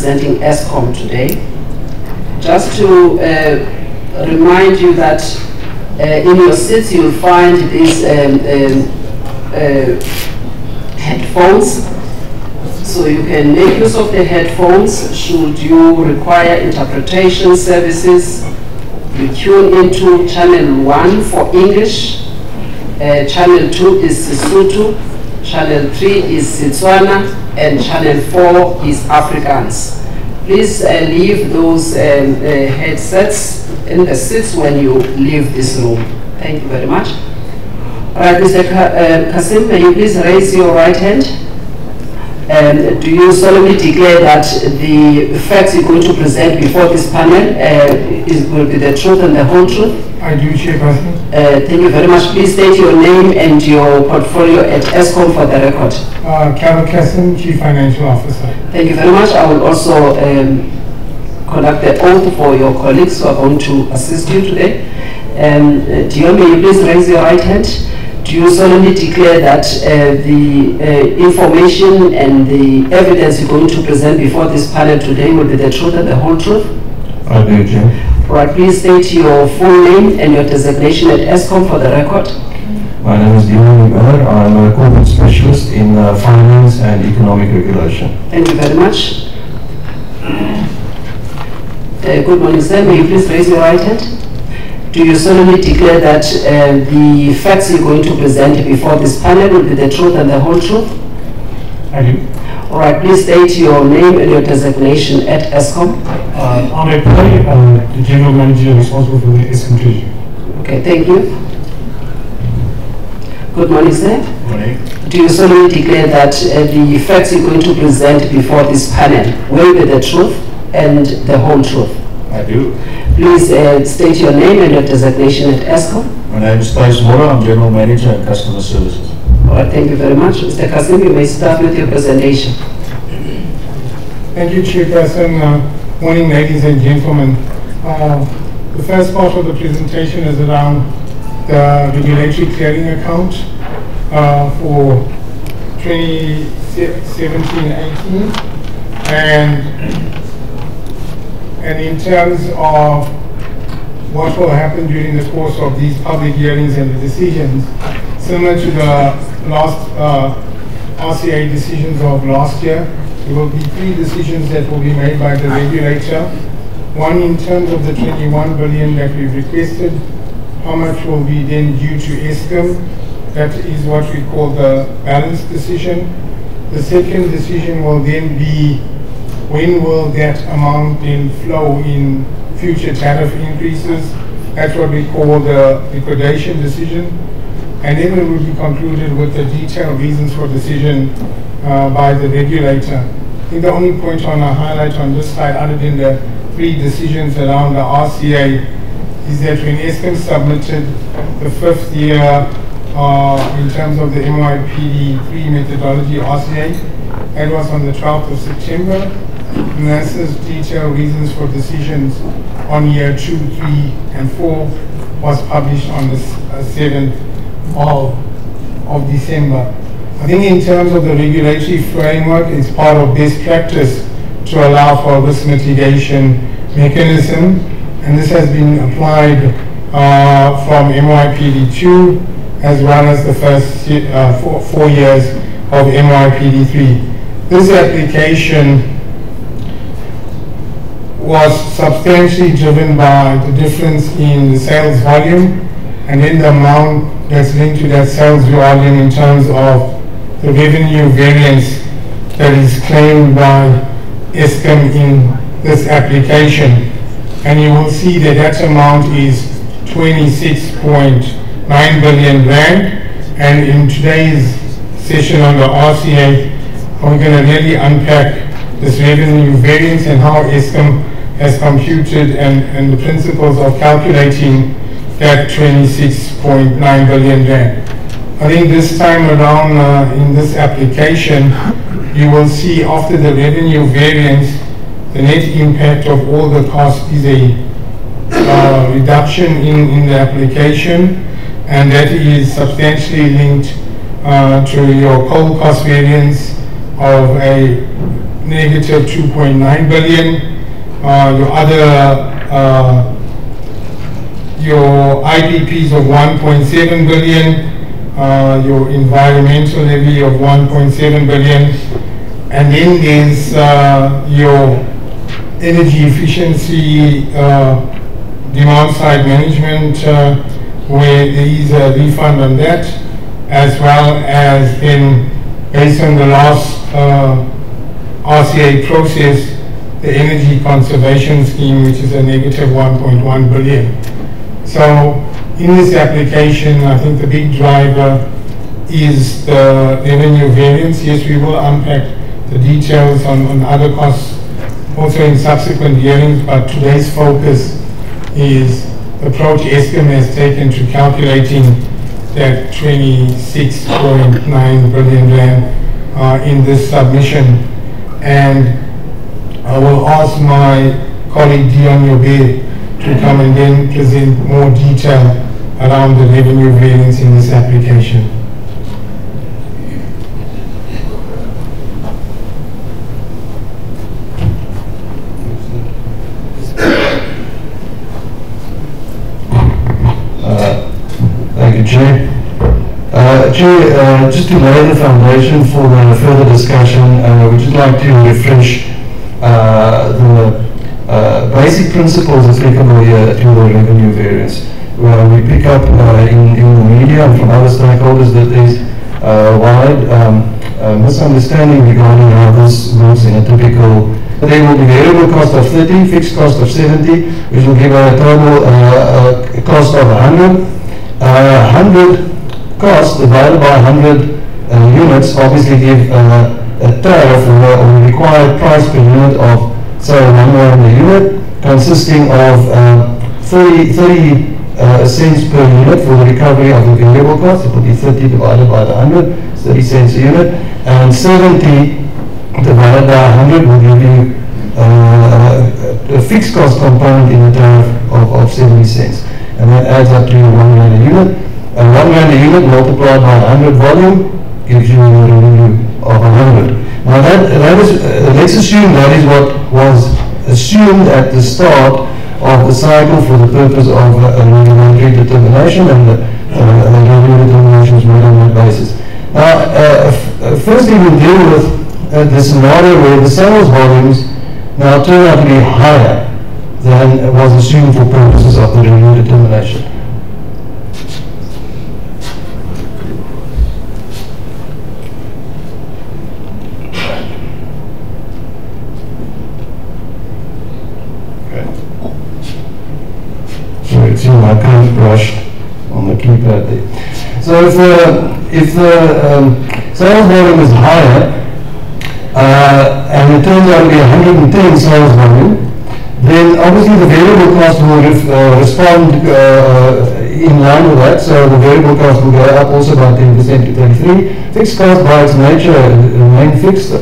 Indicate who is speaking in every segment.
Speaker 1: representing ESCOM today. Just to remind you that in your seats you'll find these headphones, so you can make use of the headphones should you require interpretation services. You tune into channel 1 for English, channel 2 is Sesotho, channel 3 is Setswana, and channel 4 is Afrikaans. Please leave those headsets in the seats when you leave this room. Thank you very much. Mr. Kasim, may you please raise your right hand? Do you solemnly declare that the facts you're going to present before this panel will be the truth and the whole truth?
Speaker 2: I do, Chairperson.
Speaker 1: Thank you very much. Please state your name and your portfolio at ESCOM for the record.
Speaker 2: Carol Kasim, Chief Financial Officer.
Speaker 1: Thank you very much. I will also conduct the oath for your colleagues who are going to assist you today. Dio, may you please raise your right hand? Do you solemnly declare that the information and the evidence you're going to present before this panel today will be the truth and the whole truth?
Speaker 3: I do, Chair.
Speaker 1: All right, please state your full name and your designation at ESCOM for the record.
Speaker 3: My name is Dion Miller. I'm a corporate specialist in finance and economic regulation.
Speaker 1: Thank you very much. Good morning, sir. May you please raise your right hand? Do you solemnly declare that the facts you're going to present before this panel will be the truth and the whole truth?
Speaker 2: I do.
Speaker 1: All right, please state your name and your designation at ESCOM.
Speaker 2: I'm the General Manager responsible for the ESCOM Treasury.
Speaker 1: Okay, thank you. Good morning, sir.
Speaker 4: Good morning.
Speaker 1: Do you solemnly declare that the facts you're going to present before this panel will be the truth and the whole truth?
Speaker 4: I do.
Speaker 1: Please state your name and your designation at ESCOM.
Speaker 4: My name is Thijs Moore. I'm General Manager and Customer Services.
Speaker 1: All right, thank you very much. Mr. Kasim, you may start with your presentation.
Speaker 2: Thank you, Chairperson. Morning, ladies and gentlemen. The first part of the presentation is around the regulatory clearing account for 2017-18, and in terms of what will happen during the course of these public hearings and the decisions, similar to the last RCA decisions of last year, there will be 3 decisions that will be made by the regulator. One in terms of the 21 billion that we've requested, how much will be then due to ESCOM. That is what we call the balance decision. The second decision will then be when will that amount then flow in future tariff increases. That's what we call the liquidation decision. And then it will be concluded with the detailed reasons for decision by the regulator. I think the only point I want to highlight on this slide, other than the 3 decisions around the RCA, is that when ESCOM submitted the 5th year in terms of the MYPD 3 methodology RCA, that was on the 12th of September. Nersa's detailed reasons for decisions on year 2, 3, and 4 was published on the 7th of December. I think in terms of the regulatory framework, it's part of best practice to allow for a risk mitigation mechanism, and this has been applied from MYPD 2 as well as the first 4 years of MYPD 3. This application was substantially driven by the difference in the sales volume and then the amount that's linked to that sales volume in terms of the revenue variance that is claimed by ESCOM in this application. And you will see that that amount is 26.9 billion rand. And in today's session on the RCA, we're going to really unpack this revenue variance and how ESCOM has computed and the principles of calculating that 26.9 billion rand. I think this time around in this application, you will see after the revenue variance, the net impact of all the costs is a reduction in the application, and that is substantially linked to your coal cost variance of a negative 2.9 billion. Your other, your IPPs of 1.7 billion, your environmental levy of 1.7 billion, and then there's your energy efficiency demand side management, where there is a refund on that, as well as in, based on the last RCA process, the energy conservation scheme, which is a negative 1.1 billion. So in this application, I think the big driver is the revenue variance. Yes, we will unpack the details on other costs also in subsequent hearings, but today's focus is the approach Eskom has taken to calculating that 26.9 billion rand in this submission. And I will ask my colleague Dion Yobe to come and then present more detail around the revenue variance in this application.
Speaker 3: Thank you, Chair. Chair, just to lay the foundation for the further discussion, we'd just like to refresh the basic principles applicable here to the revenue variance. We pick up in the media and from other stakeholders that there's wide misunderstanding regarding how this works in a typical. There will be variable cost of 30, fixed cost of 70, which will give a total cost of 100. 100 cost divided by 100 units obviously give a tariff or required price per unit of, say, R1 a unit, consisting of 30 cents per unit for the recovery of the variable cost. It will be 30 divided by the 100, 30 cents a unit, and 70 divided by 100 will give you a fixed cost component in the tariff of 70 cents. And that adds up to R1 a unit. And R1 a unit multiplied by 100 volume gives you a revenue of 100. Now that is, let's assume that is what was assumed at the start of the cycle for the purpose of regulatory determination, and the revenue determination is made on that basis. Now, firstly, we deal with the scenario where the sales volumes now turn out to be higher than was assumed for purposes of the revenue determination. Okay. So it's in my kind of brushed on the keypad there. So if the sales volume is higher, and it turns out to be 110 sales volume, then obviously the variable cost will respond in line with that, so the variable cost will go up also by 10% to 33. Fixed cost by its nature remain fixed.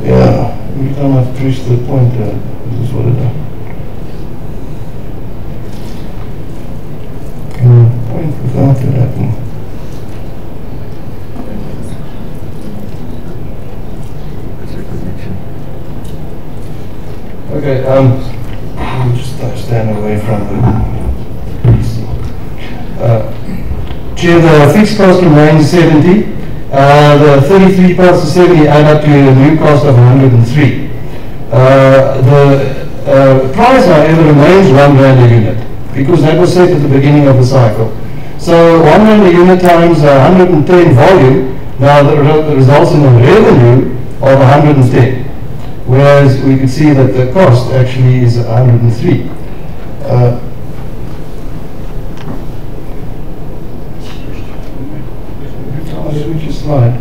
Speaker 3: Yeah, every time I've pushed the pointer, this is what it does. Point without it happening. Okay, I'll just stand away from the PC. Chair, the fixed cost remains 70. The 33 plus the 70 add up to a new cost of 103. The price, however, remains R1 a unit, because that was set at the beginning of the cycle. So R1 a unit times 110 volume, now that results in a revenue of 110. Whereas we could see that the cost actually is 103. I'll switch your slide.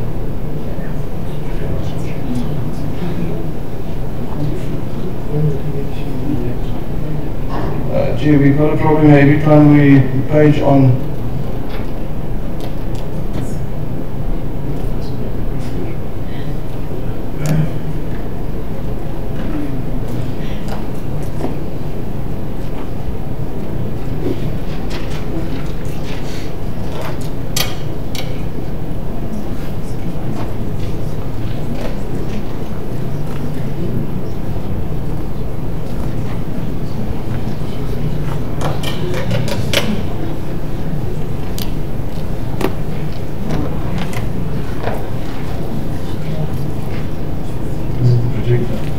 Speaker 3: Gee, we've got a problem every time we page on. projector.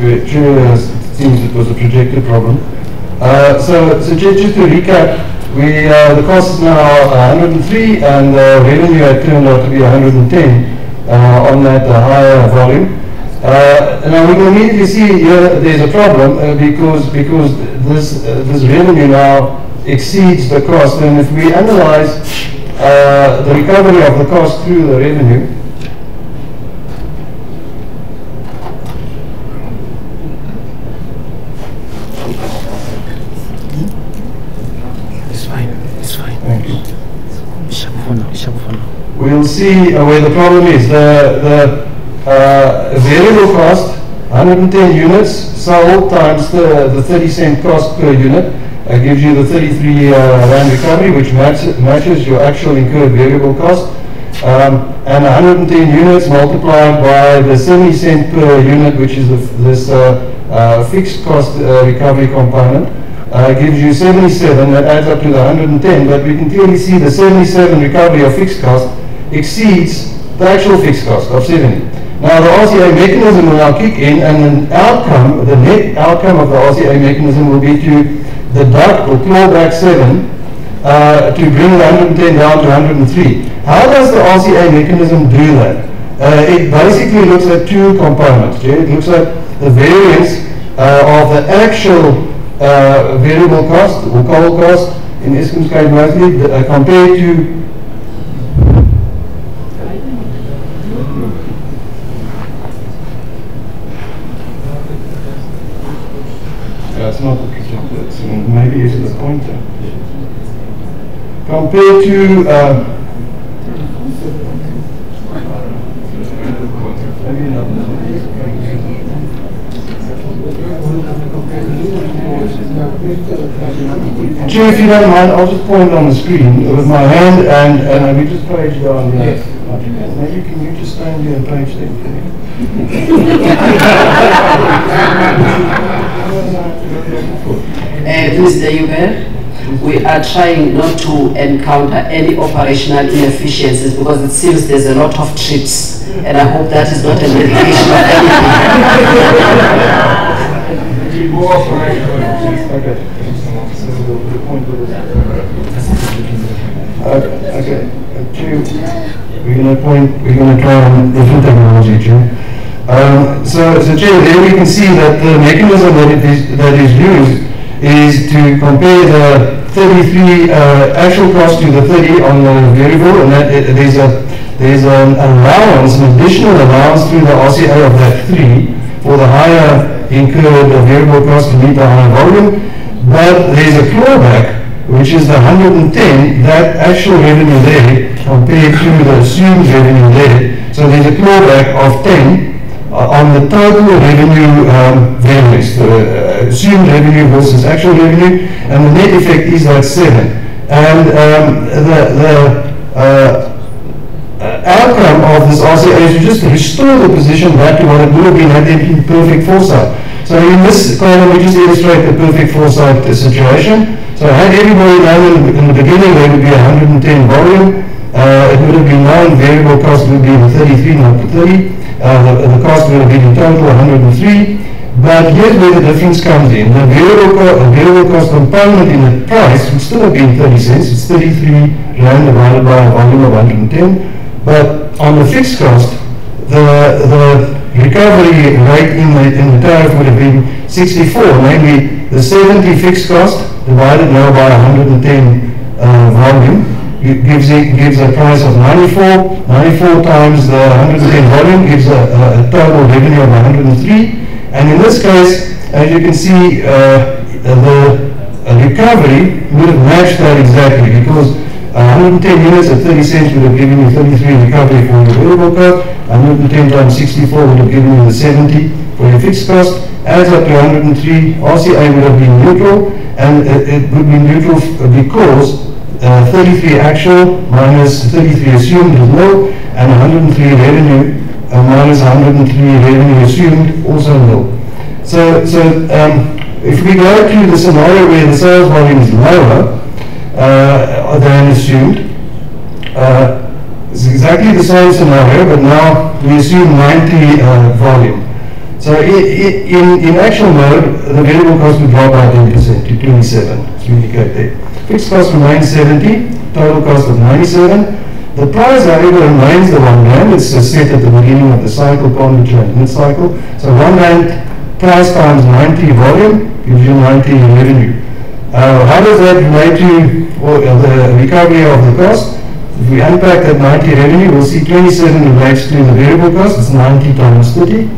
Speaker 3: It seems it was a projector problem. So just to recap, the cost is now 103 and the revenue had turned out to be 110 on that higher volume. Now we can immediately see here there's a problem because this revenue now exceeds the cost, and if we analyze the recovery of the cost through the revenue, we'll see where the problem is. The variable cost, 110 units sold times the 30-cent cost per unit, gives you the 33 Rand recovery, which matches your actual incurred variable cost. And 110 units multiplied by the 70 cent per unit, which is this fixed cost recovery component. Gives you 77, that adds up to the 110, but we can clearly see the 77 recovery of fixed cost exceeds the actual fixed cost of 70. Now the RCA mechanism will now kick in, and the net outcome of the RCA mechanism will be to deduct or claw back 7 to bring the 110 down to 103. How does the RCA mechanism do that? It basically looks at two components. It looks at the variance of the actual variable cost or coal cost in Eskom's case mostly compared to it's not the projector, it's maybe it's the pointer compared to Chair, if you don't mind, I'll just point on the screen with my hand and we just page down here. Yes. Maybe can you just stand here and page there for me?
Speaker 1: Mr. Hubert, we are trying not to encounter any operational inefficiencies because it seems there's a lot of trips, and I hope that is not an indication of anything.
Speaker 3: Okay. Okay. We're going to try on different technology, Chair. So Chair, there we can see that the mechanism that is used is to compare the 33 actual cost to the 30 on the variable, and that there's an allowance, an additional allowance through the RCA of that 3 for the higher incurred variable cost to meet the higher volume, but there's a clawback, which is the 110, that actual revenue there compared to the assumed revenue there. So there's a clawback of 10 on the total revenue variance, the assumed revenue versus actual revenue, and the net effect is that 7. And the outcome of this RCA is to just restore the position back to what it would have been had there been perfect foresight. So in this column, we just illustrate the perfect foresight situation. So had everybody known in the beginning there would be 110 volume, it would have been known variable cost would be the 33, not the 30. The cost would have been in total 103. But here's where the difference comes in. The variable cost component in the price would still have been 30 cents. It's 33 Rand divided by a volume of 110. But on the fixed cost, the recovery rate in the tariff would have been 64, namely the 70 fixed cost divided now by 110 volume gives a price of 94. 94 times the 110 volume gives a total revenue of 103. And in this case, as you can see, the recovery would have matched that exactly, because 110 units at 30 cents would have given you 33 recovery for your variable cost. 110 times 64 would have given you the 70 for your fixed cost. Adds up to 103. RCA would have been neutral, and it would be neutral because 33 actual minus 33 assumed is low, and 103 revenue minus 103 revenue assumed also low. So if we go to the scenario where the sales volume is lower than assumed, it's exactly the same scenario, but now we assume 90 volume. So in actual mode, the variable cost would drop by 10% to 27, as we indicate there. Fixed cost remains 70, total cost of 97. The price, however, remains the 1 rand. It's set at the beginning of the cycle, can't be changed mid-cycle. So 1 rand price times 90 volume gives you 90 revenue. How does that relate to the recovery of the cost? If we unpack that 90 revenue, we'll see 27 relates to the variable cost. It's 90 times 30,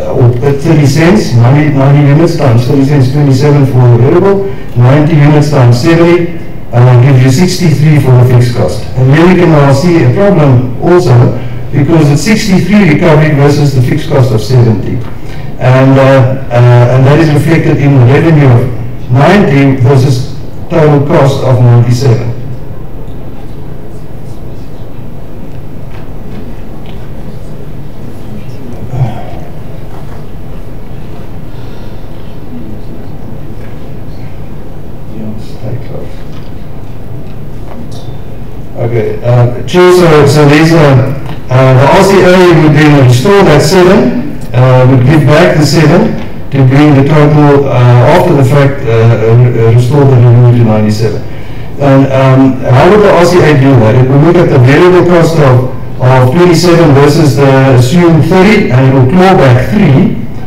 Speaker 3: or 30 cents, 90 units times 30 cents, 27 for the variable, 90 units times 70, gives you 63 for the fixed cost. And here we can now see a problem also, because it's 63 recovery versus the fixed cost of 70. And that is reflected in the revenue of 90 versus total cost of 97. Okay, so there's the RCA would then restore that 7, would give back the 7 to bring the total, after the fact, restore the revenue to 97. And how would the RCA do that? It will look at the variable cost of 27 versus the assumed 30, and it will claw back 3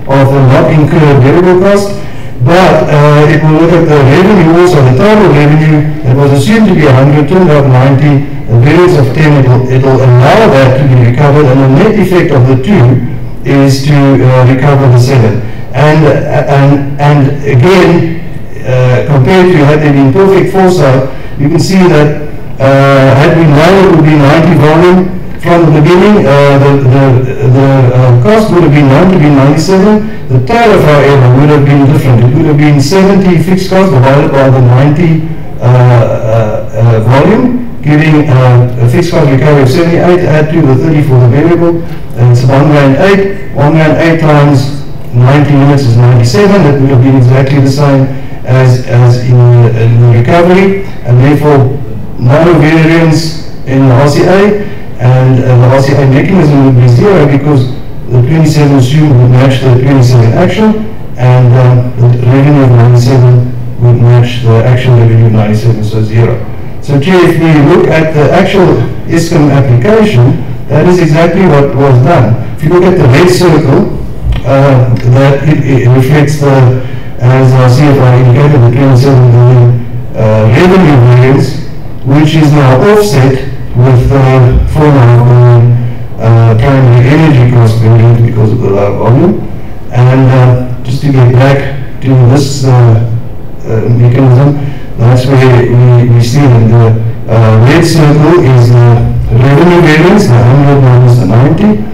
Speaker 3: of the not incurred variable cost. But it will look at the revenue also, the total revenue that was assumed to be 100, turned out 90, a variance of 10, it will allow that to be recovered, and the net effect of the 2 is to recover the 7. And again, compared to had there been perfect foresight, you can see that had we known it would be 90 volume from the beginning, the cost would have been known to be 97. The tariff, however, would have been different. It would have been 70 fixed cost divided by the 90 volume, giving a fixed cost recovery of 78, add to the 30 for the variable, and it's 1 rand 8. 1 rand 8 times 90 units is 97. That would have been exactly the same as in the recovery, and therefore no variance in the RCA, and the RCA mechanism would be 0 because the 27 assumed would match the 27 actual, and the revenue of 97 would match the actual revenue of 97, so 0. So if we look at the actual ISCOM application, that is exactly what was done. If you look at the red circle, that it reflects the, as our CFO indicated, the 27 billion revenue variance, which is now offset with 4.5 million primary energy cost variance because of the low volume. And just to get back to this mechanism, that's where we see that the red circle is the revenue variance, the 100 minus the 90,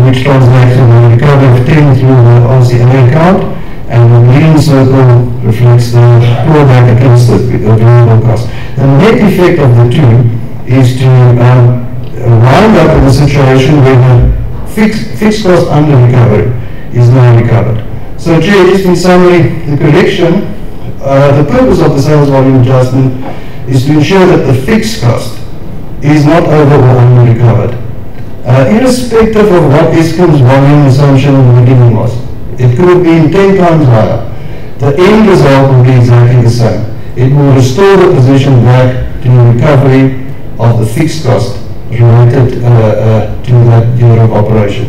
Speaker 3: which translates to the recovery of 10 through the RCA account, and the green circle reflects the clawback against the variable cost. The net effect of the two is to wind up in a situation where the fixed cost under recovery is now recovered. So just in summary, the correction, the purpose of the sales volume adjustment is to ensure that the fixed cost is not over or under recovered. Irrespective of what ISCOM's volume assumption in the beginning was. It could have been 10 times higher. The end result will be exactly the same. It will restore the position back to the recovery of the fixed cost related to that year of operation,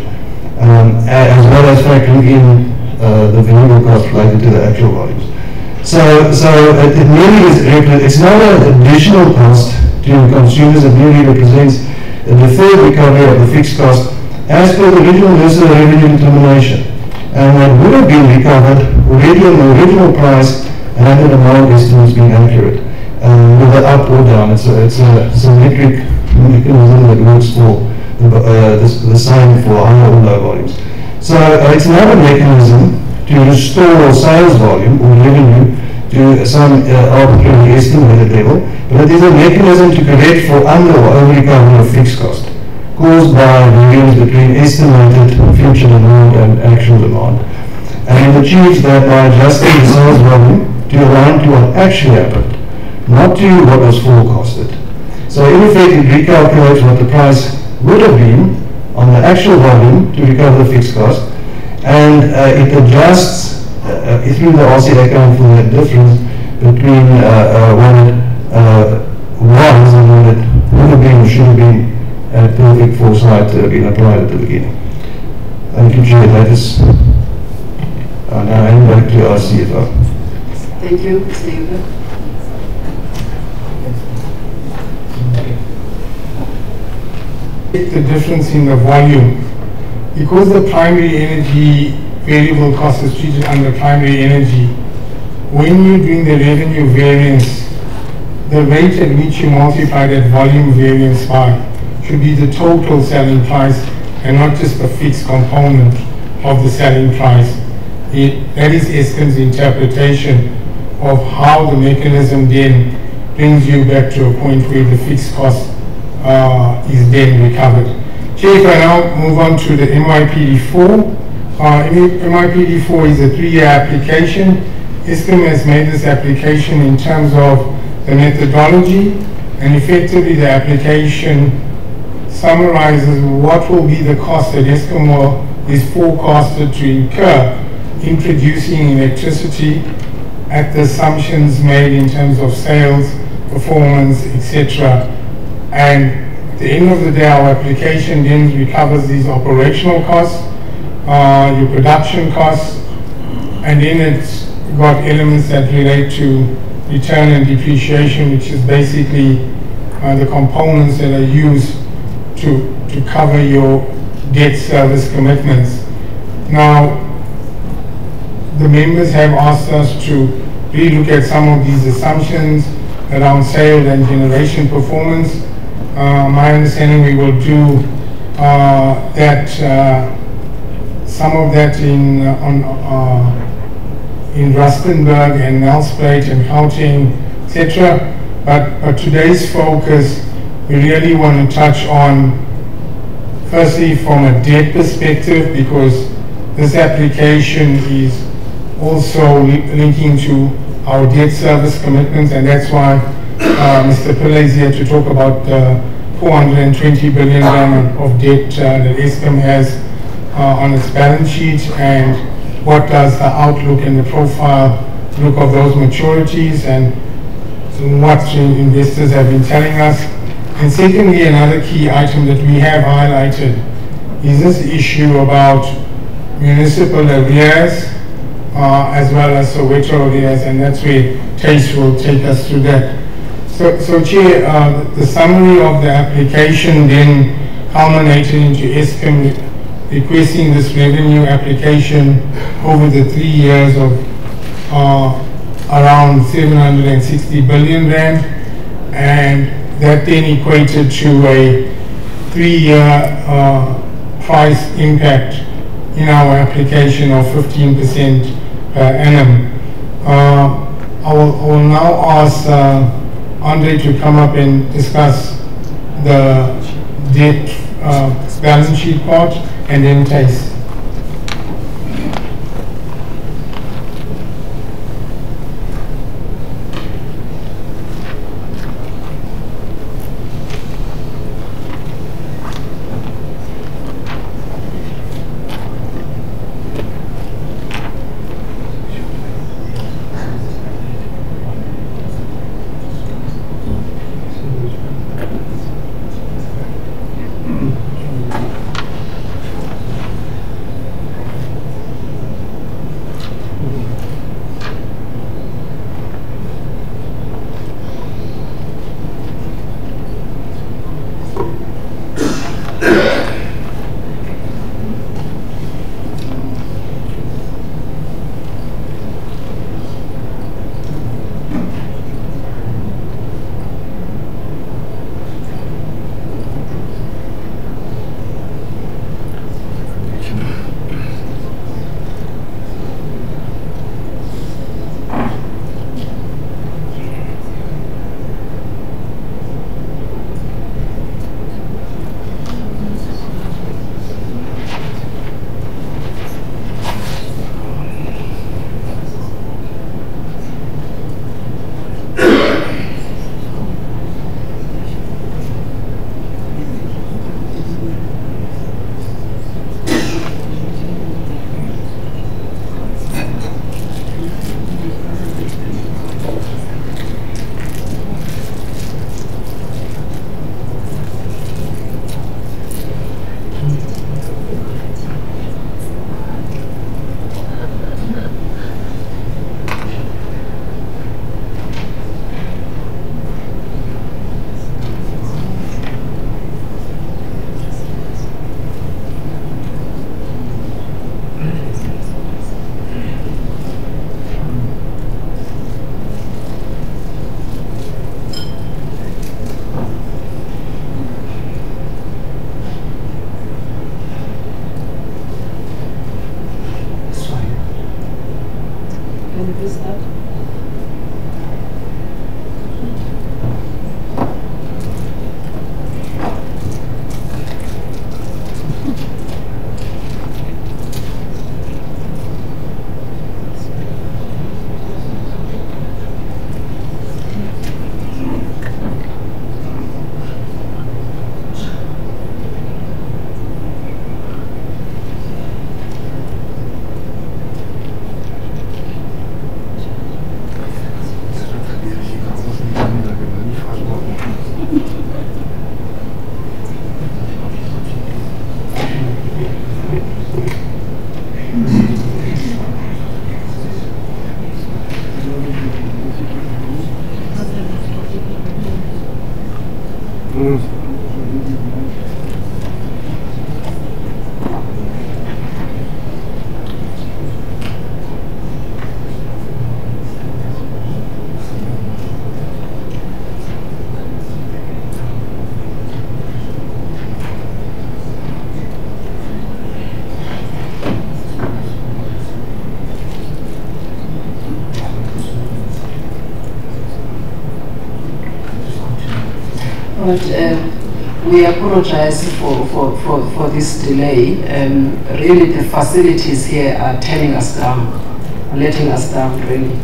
Speaker 3: as well as factoring in the variable cost related to the actual volumes. So it merely is, it's not an additional cost to consumers, it merely represents a deferred recovery of the fixed cost as per the original Nersa revenue determination. and that would have been recovered already on the original price had the demand estimates been accurate, whether up or down. It's a symmetric mechanism that works for the same for high or low volumes. So it's not a mechanism to restore sales volume or revenue to some arbitrarily estimated level, but it is a mechanism to correct for under or over recovery of fixed cost caused by variance between estimated future demand and actual demand. And it achieves that by adjusting the sales volume to align to what actually happened, not to what was forecasted. So in effect, it recalculates what the price would have been on the actual volume to recover the fixed cost, and it adjusts through the RCA account for that difference between what it was and what it would have been or should have been at perfect foresight been applied at the beginning. Thank you, Chair. That is now hand back to our CFO.
Speaker 1: Thank you, Mr. Huber.
Speaker 2: The difference in the volume, because the primary energy variable cost is treated under primary energy, when you're doing the revenue variance, the rate at which you multiply that volume variance by should be the total selling price and not just the fixed component of the selling price. That is Eskom's interpretation of how the mechanism then brings you back to a point where the fixed cost is then recovered. Chair, if I now move on to the MYPD4. MYPD4 is a 3-year application. Eskom has made this application in terms of the methodology, and effectively the application summarizes what will be the cost that Eskom is forecasted to incur in producing electricity at the assumptions made in terms of sales, performance, etc. And at the end of the day, our application then recovers these operational costs, your production costs, and then it's got elements that relate to return and depreciation, which is basically the components that are used to cover your debt service commitments. Now, the members have asked us to really look at some of these assumptions around sales and generation performance. My understanding, we will do some of that in Rustenburg and Nelspruit and Gauteng, etc. But today's focus, we really want to touch on, firstly, from a debt perspective, because this application is also linking to our debt service commitments, and that's why Mr. Pillay is here to talk about 420 billion rand of debt that Eskom has on its balance sheet, and what does the outlook and the profile look of those maturities, and what investors have been telling us. And secondly, another key item that we have highlighted is this issue about municipal arrears as well as Soweto arrears, and that's where Tace will take us through that. So Chair, the summary of the application then culminated into Eskom requesting this revenue application over the 3 years of around 760 billion rand, and that then equated to a 3-year price impact in our application of 15% per annum. I will now ask Andre to come up and discuss the debt balance sheet part, and then Tace.
Speaker 1: Can you please start? We apologize for this delay. Really, the facilities here are turning us down, letting us down, really.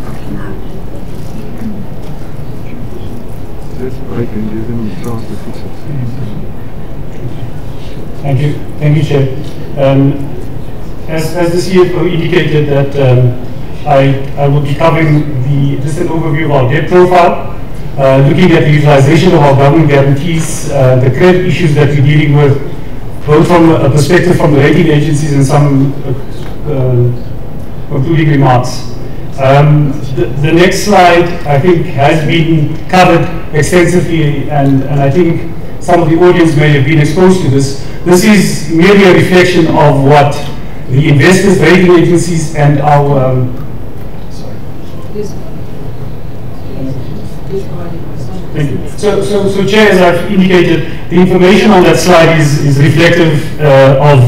Speaker 5: Thank you, Chair. As the CFO indicated that I will be covering just an overview of our debt profile. Looking at the utilization of our government guarantees, the credit issues that we're dealing with, both from a perspective from the rating agencies and some concluding remarks. The next slide, I think, has been covered extensively, and I think some of the audience may have been exposed to this. This is merely a reflection of what the investors, rating agencies, and our Thank you. So Chair, as I've indicated, the information on that slide is reflective of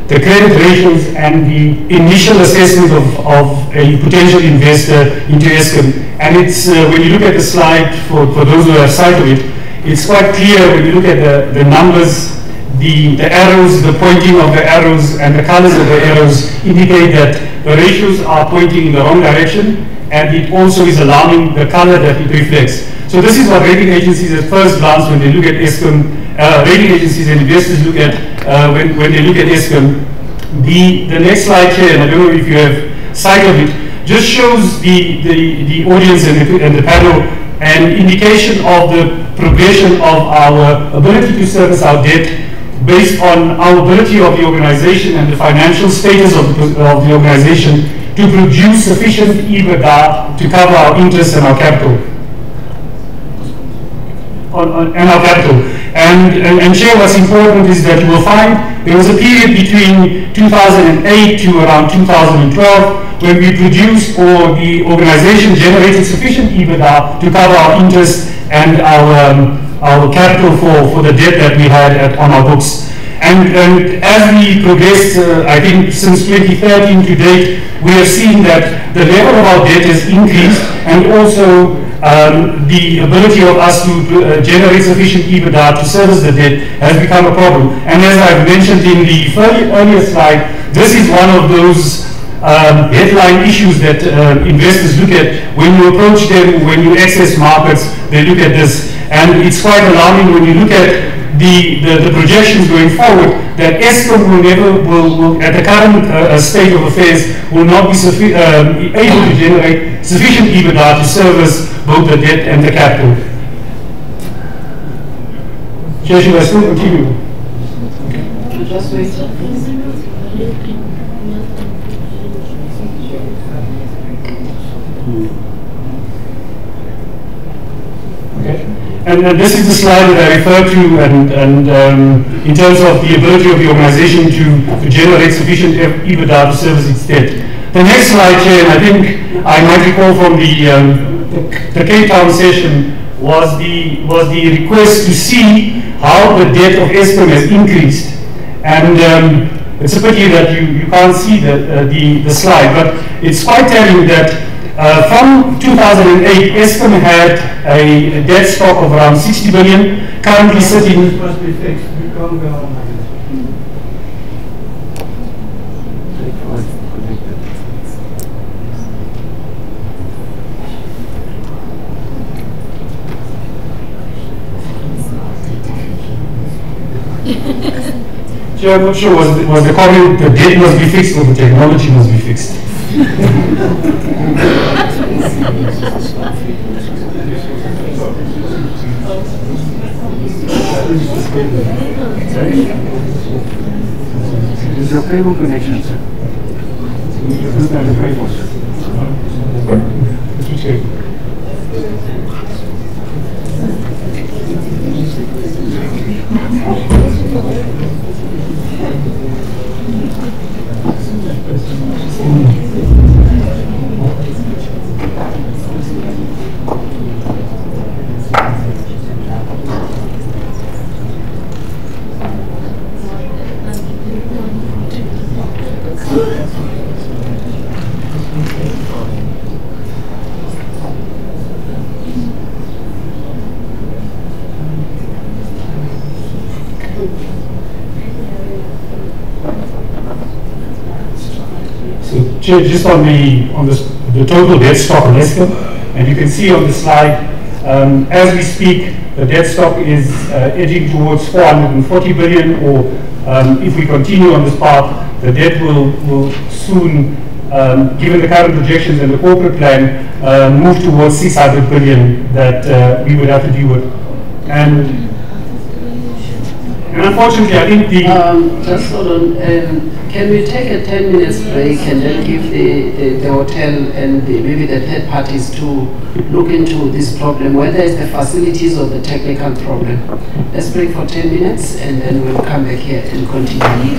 Speaker 5: the credit ratios and the initial assessment of a potential investor into Eskom. And it's, when you look at the slide, for those who have sight of it, it's quite clear when you look at the numbers, the arrows, the pointing of the arrows and the colors of the arrows indicate that the ratios are pointing in the wrong direction, and it also is alarming the color that it reflects. So this is what rating agencies at first glance, when they look at Eskom, rating agencies and investors look at when they look at Eskom. The next slide here, and I don't know if you have sight of it, just shows the audience and the panel an indication of the progression of our ability to service our debt based on our ability of the organization and the financial status of the organization to produce sufficient EBITDA to cover our interest and our capital. And Chair, what's important is that you will find there was a period between 2008 to around 2012 when we produced, or the organization generated sufficient EBITDA to cover our interest and our capital for the debt that we had on our books. And as we progressed, I think since 2013 to date, we have seen that the level of our debt has increased, and also the ability of us to generate sufficient EBITDA to service the debt has become a problem. And as I've mentioned in the earlier slide, this is one of those headline issues that investors look at when you approach them, when you access markets. They look at this, and it's quite alarming when you look at the projections going forward, that Eskom will at the current state of affairs, will not be able to generate sufficient EBITDA to service both the debt and the capital. Chair, should I still continue?
Speaker 1: Just wait.
Speaker 5: Okay. And this is the slide that I referred to, and in terms of the ability of the organization to generate sufficient EBITDA to service its debt. The next slide, Chair, and I think I might recall from the Cape Town session, was the request to see how the debt of Eskom has increased. And it's a pity that you can't see the slide, but it's quite telling that From 2008, Eskom had a debt stock of around 60 billion, currently sitting.
Speaker 2: Must be fixed. We can't go on.
Speaker 5: So I'm not sure, was the comment the debt must be fixed or the technology must be fixed?
Speaker 6: Is your cable connection, sir? Look at the cables.
Speaker 5: Just on the total debt stock on Eskom, and you can see on the slide, as we speak, the debt stock is edging towards 440 billion, or if we continue on this path, the debt will soon, given the current projections and the corporate plan, move towards 600 billion that we would have to deal with. And unfortunately, I think the...
Speaker 1: just hold on. Can we take a 10 minutes break and then give the hotel and maybe the third parties to look into this problem, whether it's the facilities or the technical problem? Let's break for 10 minutes and then we'll come back here and continue.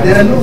Speaker 6: There are no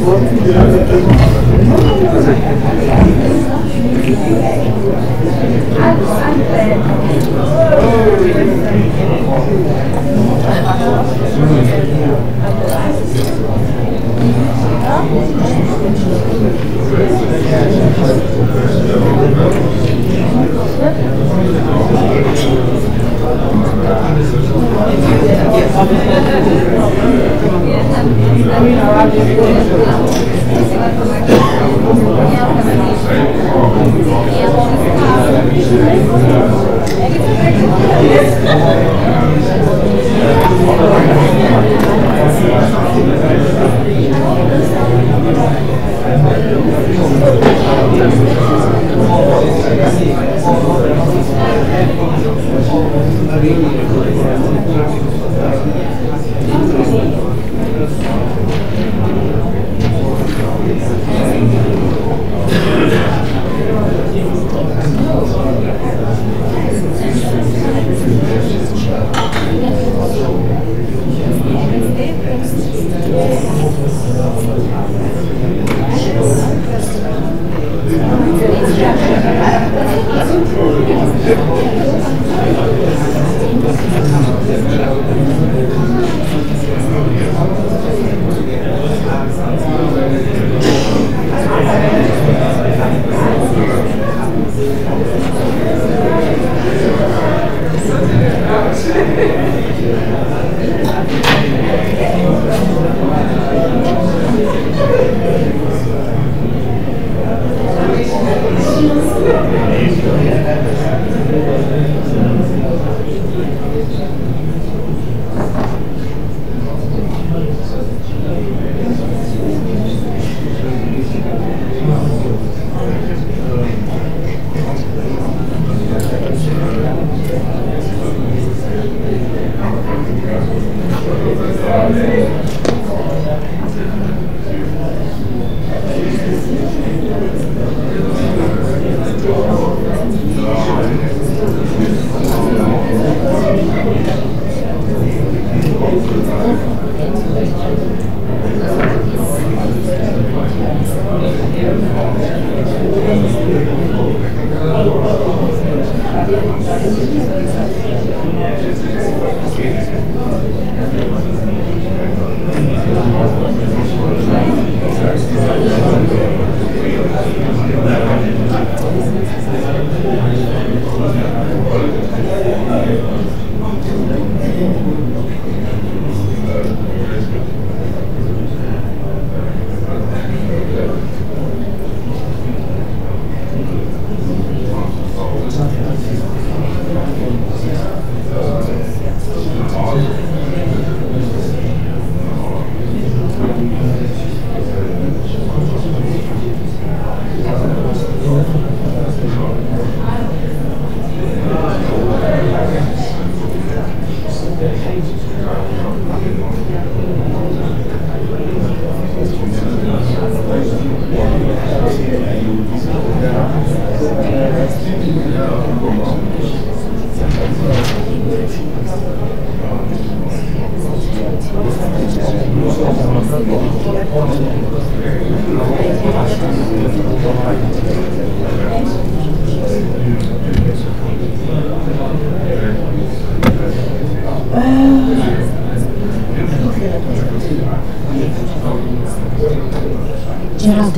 Speaker 7: Gerald.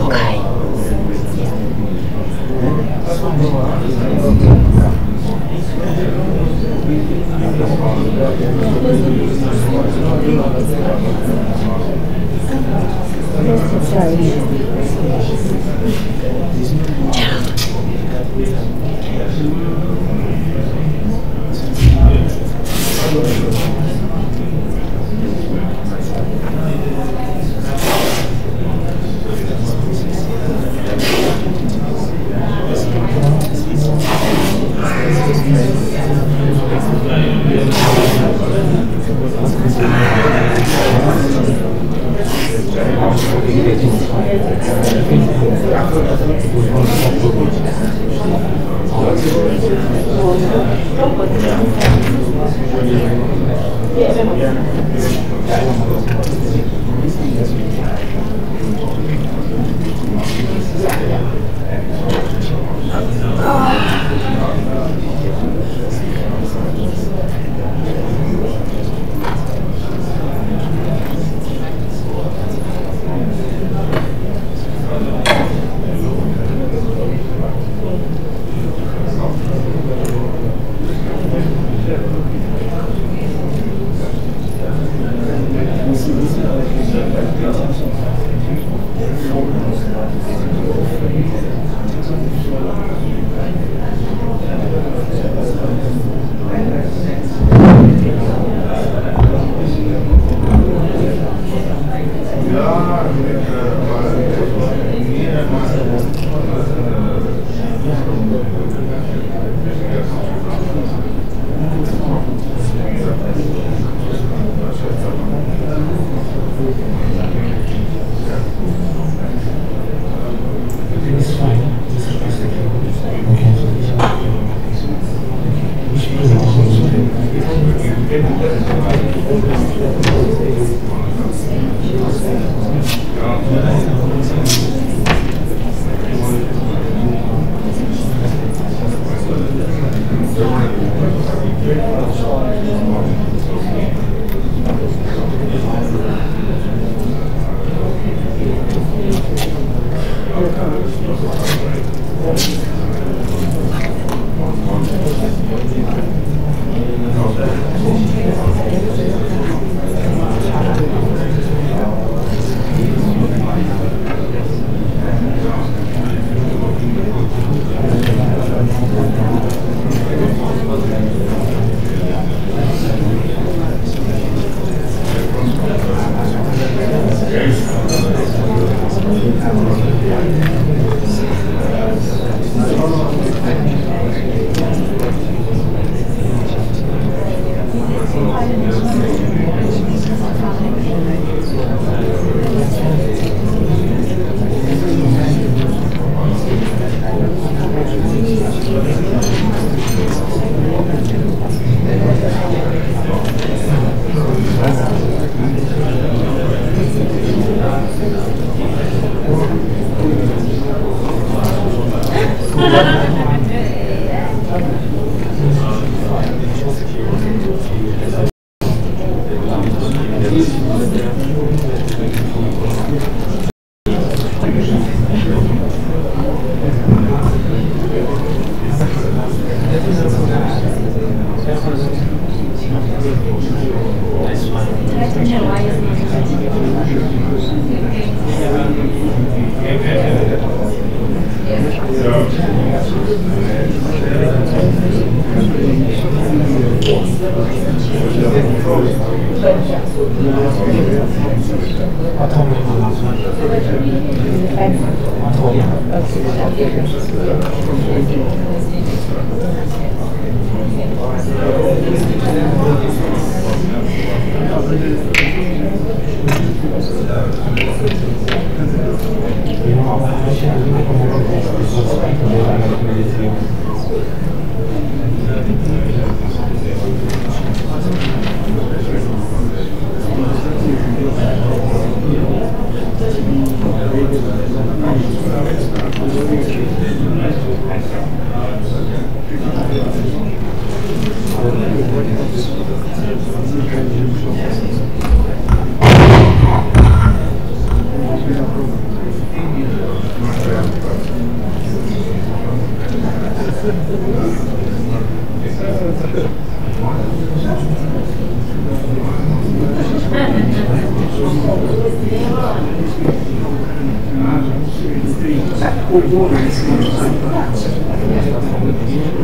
Speaker 7: Okay.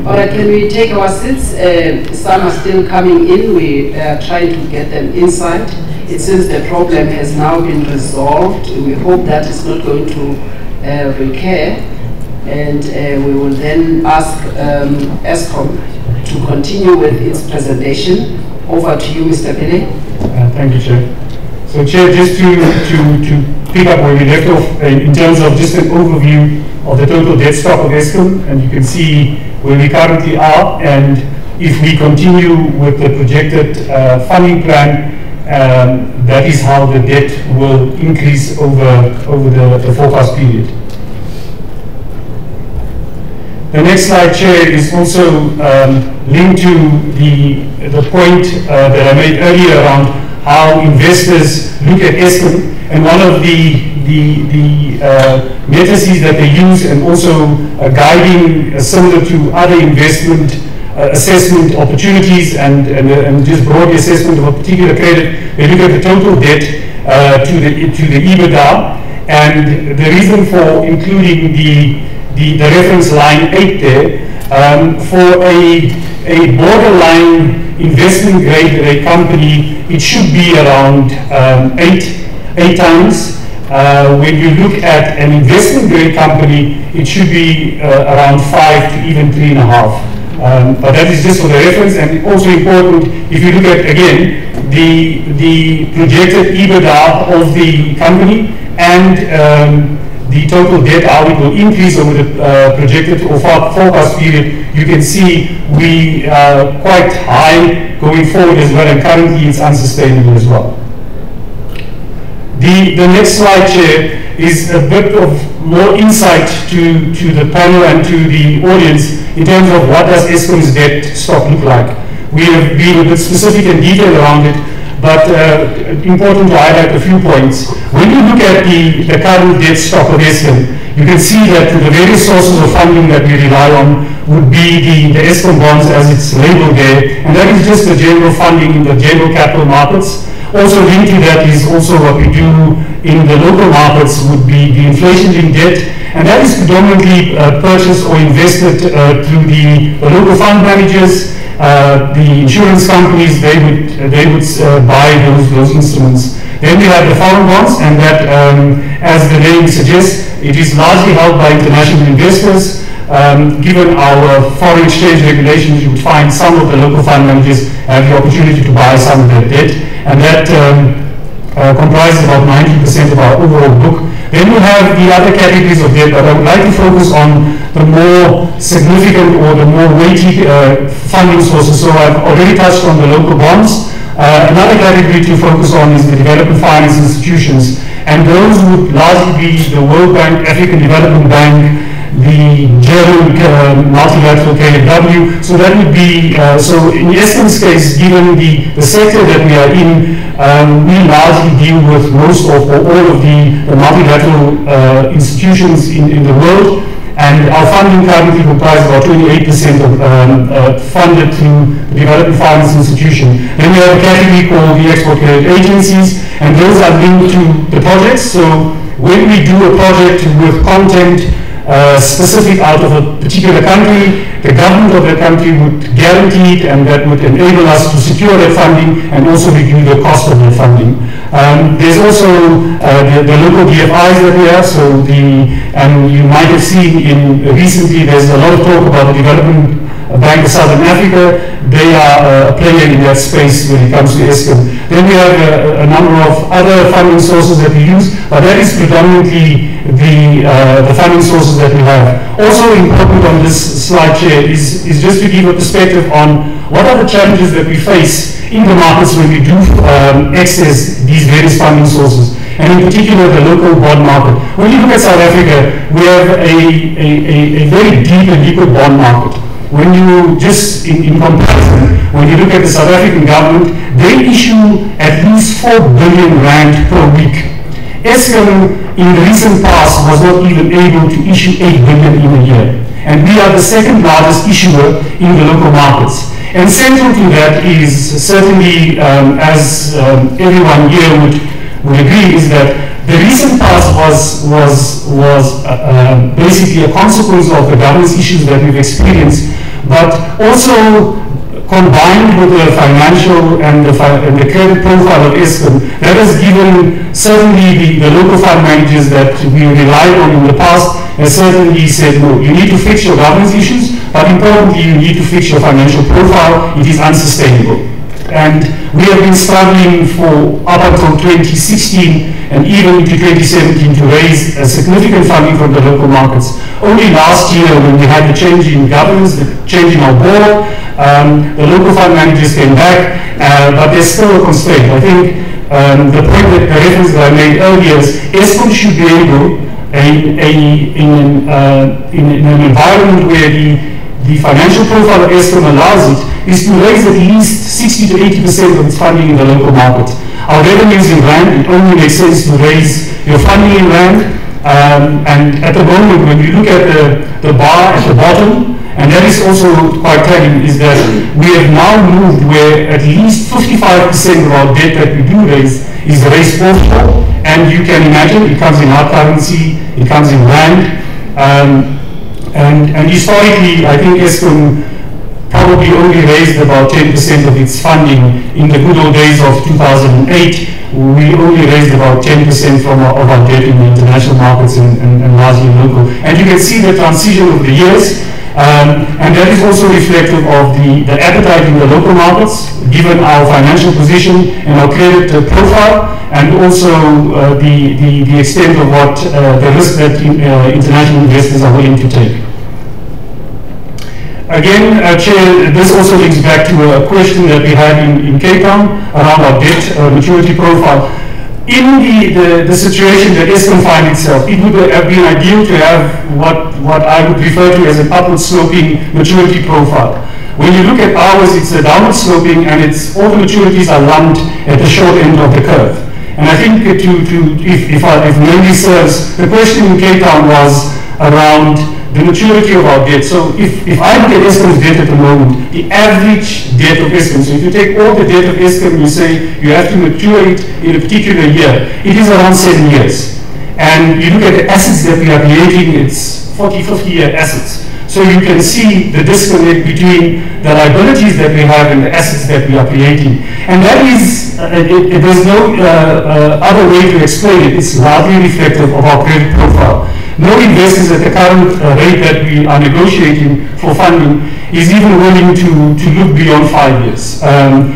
Speaker 1: Alright, can we take our seats? Some are still coming in. We are trying to get them inside. It seems the problem has now been resolved. We hope that it's not going to recur. And we will then ask ESCOM to continue with its presentation. Over to you, Mr. Pele.
Speaker 5: Thank you, Chair. So, Chair, just to pick up where we left off in terms of just an overview of the total debt stock of ESCOM, and you can see where we currently are, and if we continue with the projected funding plan, that is how the debt will increase over the forecast period. The next slide, Chair, is also linked to the point that I made earlier around how investors look at ESCOM, and one of the matrices that they use, and also guiding similar to other investment assessment opportunities and just broad assessment of a particular credit. They look at the total debt to the EBITDA, and the reason for including the reference line 8 there, for a borderline investment grade rate company, it should be around 8 times. When you look at an investment grade company, it should be around 5 to even 3.5. But that is just for the reference, and also important if you look at, again, the projected EBITDA of the company and the total debt, how it will increase over the projected or forecast period. You can see we are quite high going forward as well, and currently it's unsustainable as well. The next slide, Chair, is a bit of more insight to the panel and to the audience in terms of what does ESCOM's debt stock look like. We have been a bit specific and detailed around it, but important to highlight a few points. When you look at the current debt stock of ESCOM, you can see that the various sources of funding that we rely on would be the ESCOM bonds as it's labeled there, and that is just the general funding in the general capital markets. Also linked to that is also what we do in the local markets would be the inflation-linked debt, and that is predominantly purchased or invested through the local fund managers, the insurance companies. They would buy those instruments. Then we have the foreign bonds, and that, as the name suggests, it is largely held by international investors. Given our foreign exchange regulations, you would find some of the local fund managers have the opportunity to buy some of their debt, and that comprises about 90% of our overall book. Then we have the other categories of debt, but I would like to focus on the more significant or the more weighty funding sources. So I've already touched on the local bonds. Another category to focus on is the development finance institutions, and those would largely be the World Bank, African Development Bank, the German multilateral KfW. So that would be, so in ESCOM's case, given the sector that we are in, we largely deal with most of or all of the multilateral institutions in the world, and our funding currently comprises about 28% of funded through the development finance institution. Then we have a category called the export credit agencies, and those are linked to the projects. So when we do a project with content specific out of a particular country, the government of that country would guarantee it, and that would enable us to secure that funding and also review the cost of that funding. There's also the local DFIs that we have, and you might have seen recently there's a lot of talk about the Development Bank of Southern Africa. They are a player in that space when it comes to Eskom. Then we have a number of other funding sources that we use, but that is predominantly the funding sources that we have. Also important on this slide, Chair, is just to give a perspective on what are the challenges that we face in the markets when we do access these various funding sources, and in particular the local bond market. When you look at South Africa, we have a very deep and liquid bond market. When you just, in comparison, when you look at the South African government, they issue at least 4 billion rand per week. Eskom, in the recent past, was not even able to issue 8 billion in a year. And we are the second largest issuer in the local markets. And central to that is certainly, as everyone here would agree, is that the recent past was basically a consequence of the governance issues that we've experienced, but also combined with the financial and the credit profile of Eskom, that has given certainly the local fund managers that we relied on in the past, has certainly said, no, you need to fix your governance issues, but importantly, you need to fix your financial profile. It is unsustainable. And we have been struggling for up until 2016 and even into 2017 to raise a significant funding from the local markets. Only last year, when we had the change in governance, the change in our board, the local fund managers came back, but there's still a constraint. I think the point that the reference that I made earlier is Eskom should be able, in an environment where the financial profile of Eskom allows it, is to raise at least 60 to 80% of its funding in the local market. Our revenues in rand, it only makes sense to raise your funding in rand, and at the moment, when you look at the bar at the bottom, and that is also quite telling, is that we have now moved where at least 55% of our debt that we do raise is raised offshore, and you can imagine it comes in hard currency, it comes in rand, and historically, I think Eskom probably only raised about 10% of its funding. In the good old days of 2008, we only raised about 10% of our debt in the international markets and largely local. And you can see the transition of the years, and that is also reflective of the appetite in the local markets, given our financial position and our credit profile, and also the extent of what the risk that international investors are willing to take. Again, Chair, this also links back to a question that we had in Cape Town around our debt maturity profile. In the situation that Eskom finds itself, it would have been ideal to have what I would refer to as an upward sloping maturity profile. When you look at ours, it's a downward sloping, and all the maturities are lumped at the short end of the curve. And I think if memory serves, the question in Cape Town was around the maturity of our debt. So if I look at Eskom's debt at the moment, the average debt of Eskom, so if you take all the debt of Eskom and you say you have to mature it in a particular year, it is around 7 years. And you look at the assets that we are creating, it's 40, 50-year assets. So you can see the disconnect between the liabilities that we have and the assets that we are creating. And that is, there's no other way to explain it. It's largely reflective of our credit profile. No investors at the current rate that we are negotiating for funding is even willing to look beyond 5 years.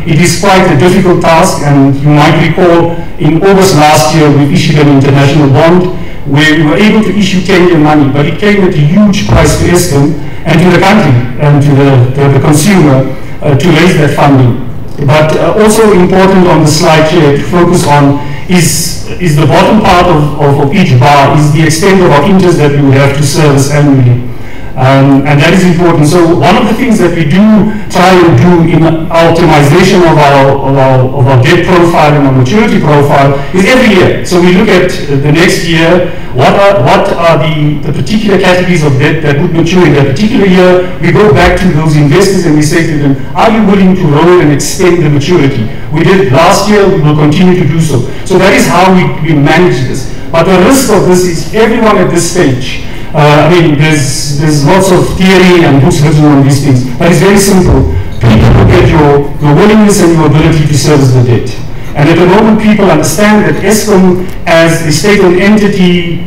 Speaker 5: It is quite a difficult task, and you might recall in August last year we issued an international bond where we were able to issue 10-year money, but it came at a huge price to Eskom and to the country and to the consumer to raise that funding. But also important on the slide here to focus on is the bottom part of each bar is the extent of our interest that we would have to service annually. And that is important. So one of the things that we do try and do in optimization of our debt profile and our maturity profile is every year. So we look at the next year, what are the particular categories of debt that would mature in that particular year. We go back to those investors and we say to them, are you willing to roll and extend the maturity? We did last year, we will continue to do so. So that is how we manage this. But the risk of this is everyone at this stage I mean, there's lots of theory and books written on these things, but it's very simple. People look at your willingness and your ability to service the debt. And at the moment, people understand that ESCOM, as a state-owned entity,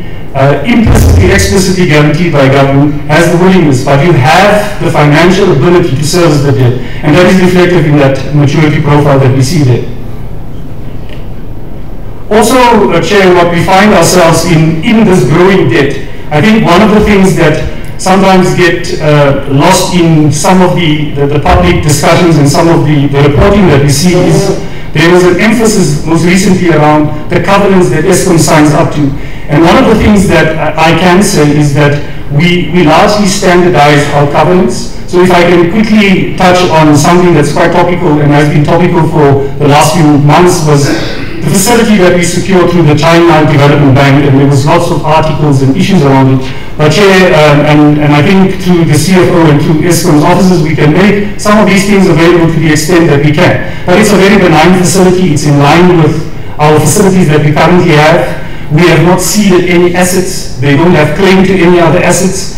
Speaker 5: implicitly, explicitly guaranteed by government, has the willingness, but you have the financial ability to service the debt. And that is reflected in that maturity profile that we see there. Also, Chair, what we find ourselves in this growing debt, I think one of the things that sometimes get lost in some of the public discussions and some of the reporting that we see is there was an emphasis most recently around the covenants that ESCOM signs up to. And one of the things that I can say is that we largely standardize our covenants. So if I can quickly touch on something that's quite topical and has been topical for the last few months was the facility that we secured through the China Development Bank, and there was lots of articles and issues around it. But Chair, and I think through the CFO and through ESCOM's offices, we can make some of these things available to the extent that we can. But it's a very benign facility. It's in line with our facilities that we currently have. We have not ceded any assets. They don't have claim to any other assets.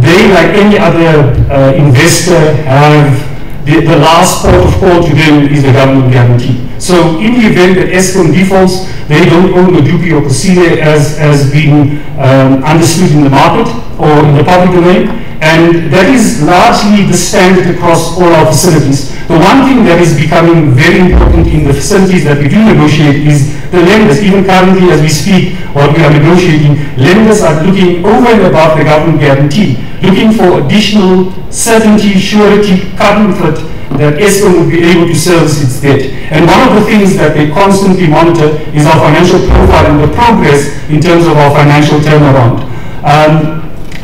Speaker 5: They, like any other investor, have the last port of call to them is the government guarantee. So in the event that ESCOM defaults, they don't own the duty or procedure as being understood in the market or in the public domain. And that is largely the standard across all our facilities. The one thing that is becoming very important in the facilities that we do negotiate is the lenders. Even currently as we speak, what we are negotiating, lenders are looking over and above the government guarantee, looking for additional certainty, surety, comfort that ESCOM will be able to service its debt. And one of the things that they constantly monitor is our financial profile and the progress in terms of our financial turnaround.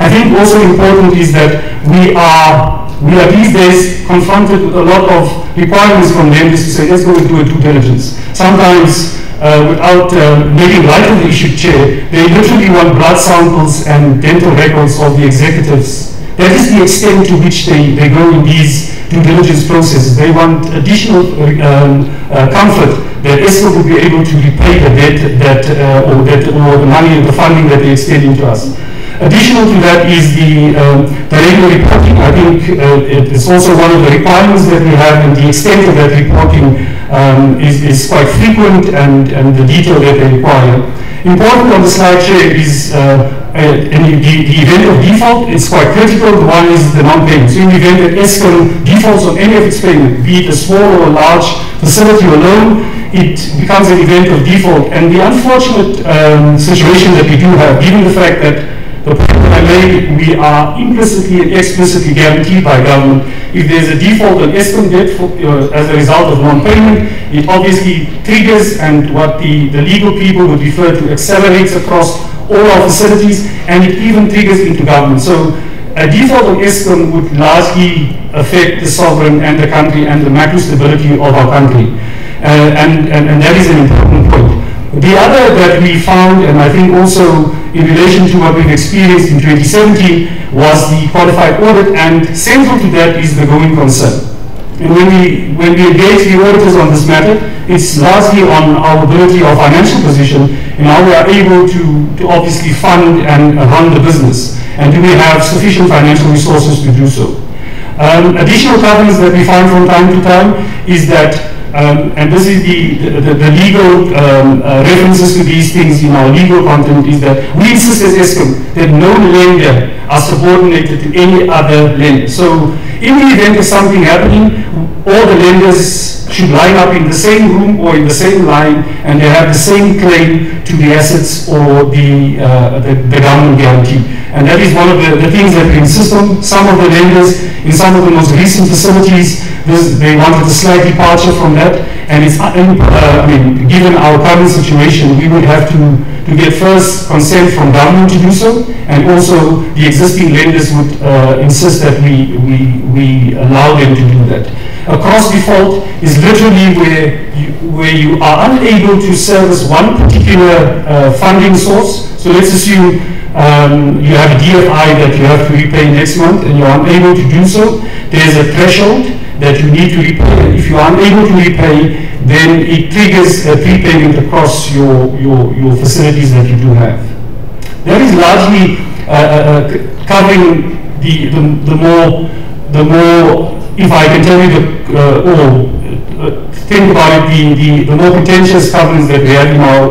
Speaker 5: I think also important is that we are these days confronted with a lot of requirements from lenders to say, let's go and do a due diligence. Sometimes, without making light of the issue, Chair, they literally want blood samples and dental records of the executives. That is the extent to which they go in these due diligence processes. They want additional comfort that ESCOM will be able to repay the debt or the money and the funding that they extend into us. Additional to that is the regular reporting. I think it's also one of the requirements that we have, and the extent of that reporting is quite frequent, and the detail that they require. Important on the slide, Chair, is the event of default is quite critical. The one is the non-payment. So in the event that ESCOM defaults on any of its payment, be it a small or a large facility or loan, it becomes an event of default. And the unfortunate situation that we do have, given the fact that the point that I made, we are implicitly and explicitly guaranteed by government. If there's a default on ESCOM debt as a result of non-payment, it obviously triggers, and what the legal people would refer to, accelerates across all our facilities, and it even triggers into government. So a default on ESCOM would largely affect the sovereign and the country and the macro stability of our country. And that is an important point. The other that we found, and I think also in relation to what we've experienced in 2017, was the qualified audit, and central to that is the going concern. And when we engage the auditors on this matter, it's largely on our ability, our financial position, and how we are able to obviously fund and run the business. And do we have sufficient financial resources to do so? Additional covenants that we find from time to time is that and this is the legal references to these things in our legal content, is that we insist as ESCOM that no lender are subordinated to any other lender. So in the event of something happening, all the lenders should line up in the same room or in the same line, and they have the same claim to the assets or the government guarantee. And that is one of the things that we insist on. Some of the lenders in some of the most recent facilities, they wanted a slight departure from that, and it's, I mean, given our current situation, we would have to get first consent from government to do so, and also the existing lenders would insist that we allow them to do that. A cross default is literally where you are unable to service one particular funding source. So let's assume you have a DFI that you have to repay next month, and you're unable to do so. There's a threshold that you need to repay, and if you are unable to repay, then it triggers a prepayment across your facilities that you do have. That is largely covering the more, if I can tell you think about it, the more contentious covenants that we have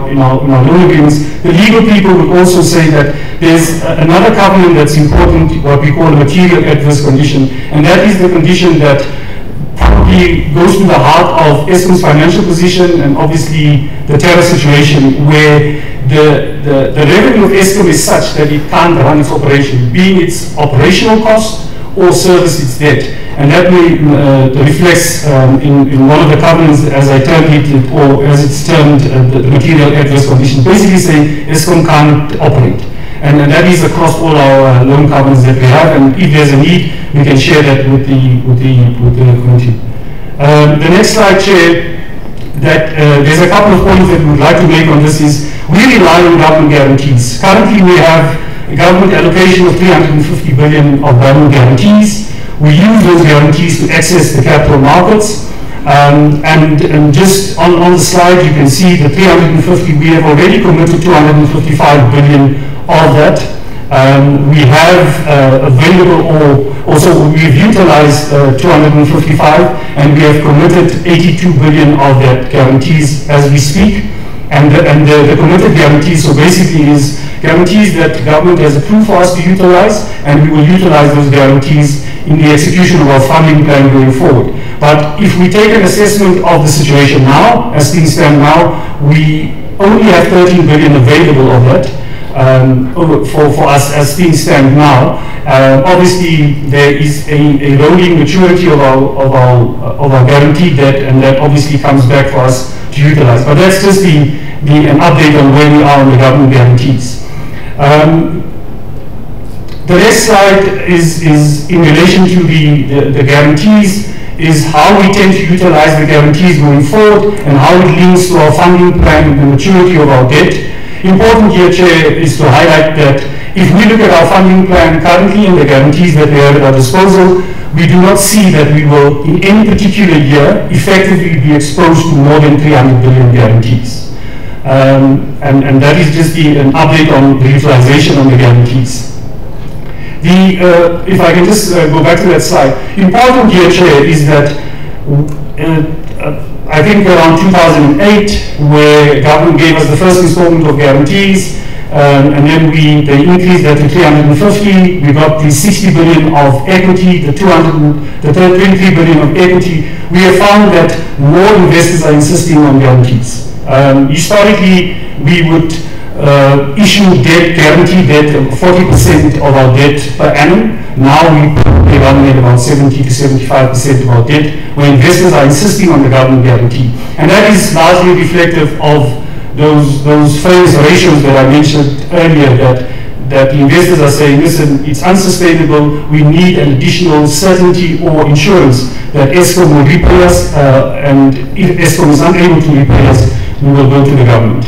Speaker 5: in our loan agreements, the legal people would also say that there's another covenant that's important, what we call a material adverse condition, and that is the condition that probably goes to the heart of Eskom's financial position and obviously the terror situation, where the revenue of Eskom is such that it can't run its operation, being its operational cost or service its debt. And that reflects in one of the covenants, as I termed it, or as it's termed, the material adverse condition, basically saying Eskom can't operate. And that is across all our loan covenants that we have, and if there's a need, we can share that with the committee. The next slide, Chair, that there's a couple of points that we would like to make on this is, we rely on government guarantees. Currently we have a government allocation of 350 billion of government guarantees. We use those guarantees to access the capital markets. And just on the slide, you can see the 350, we have already committed 255 billion of that. We have available, or also we've utilized 255, and we have committed 82 billion of that guarantees as we speak. And the committed guarantees, so basically is guarantees that the government has approved for us to utilize, and we will utilize those guarantees in the execution of our funding plan going forward. But if we take an assessment of the situation now, as things stand now, we only have 13 billion available of that for us as things stand now. Obviously, there is a rolling maturity of our guaranteed debt, and that obviously comes back for us to utilize. But that's just an update on where we are on the government guarantees. The next slide is in relation to the guarantees, is how we tend to utilize the guarantees going forward and how it links to our funding plan and the maturity of our debt. Important here, Chair, is to highlight that if we look at our funding plan currently and the guarantees that we have at our disposal, we do not see that we will, in any particular year, effectively be exposed to more than 300 billion guarantees. And that is just an update on the utilization on the guarantees. If I can just go back to that slide. Important here, Chair, is that I think around 2008, where government gave us the first installment of guarantees, and then they increased that to 350. We got the 60 billion of equity, the 23 billion of equity. We have found that more investors are insisting on guarantees. Historically, we would issue debt, guaranteed debt, 40% of our debt per annum. Now we probably run at about 70 to 75% of our debt, where investors are insisting on the government guarantee. And that is largely reflective of those famous ratios that I mentioned earlier, that the investors are saying, listen, it's unsustainable, we need an additional certainty or insurance that Eskom will repay us, and if Eskom is unable to repay us, we will go to the government.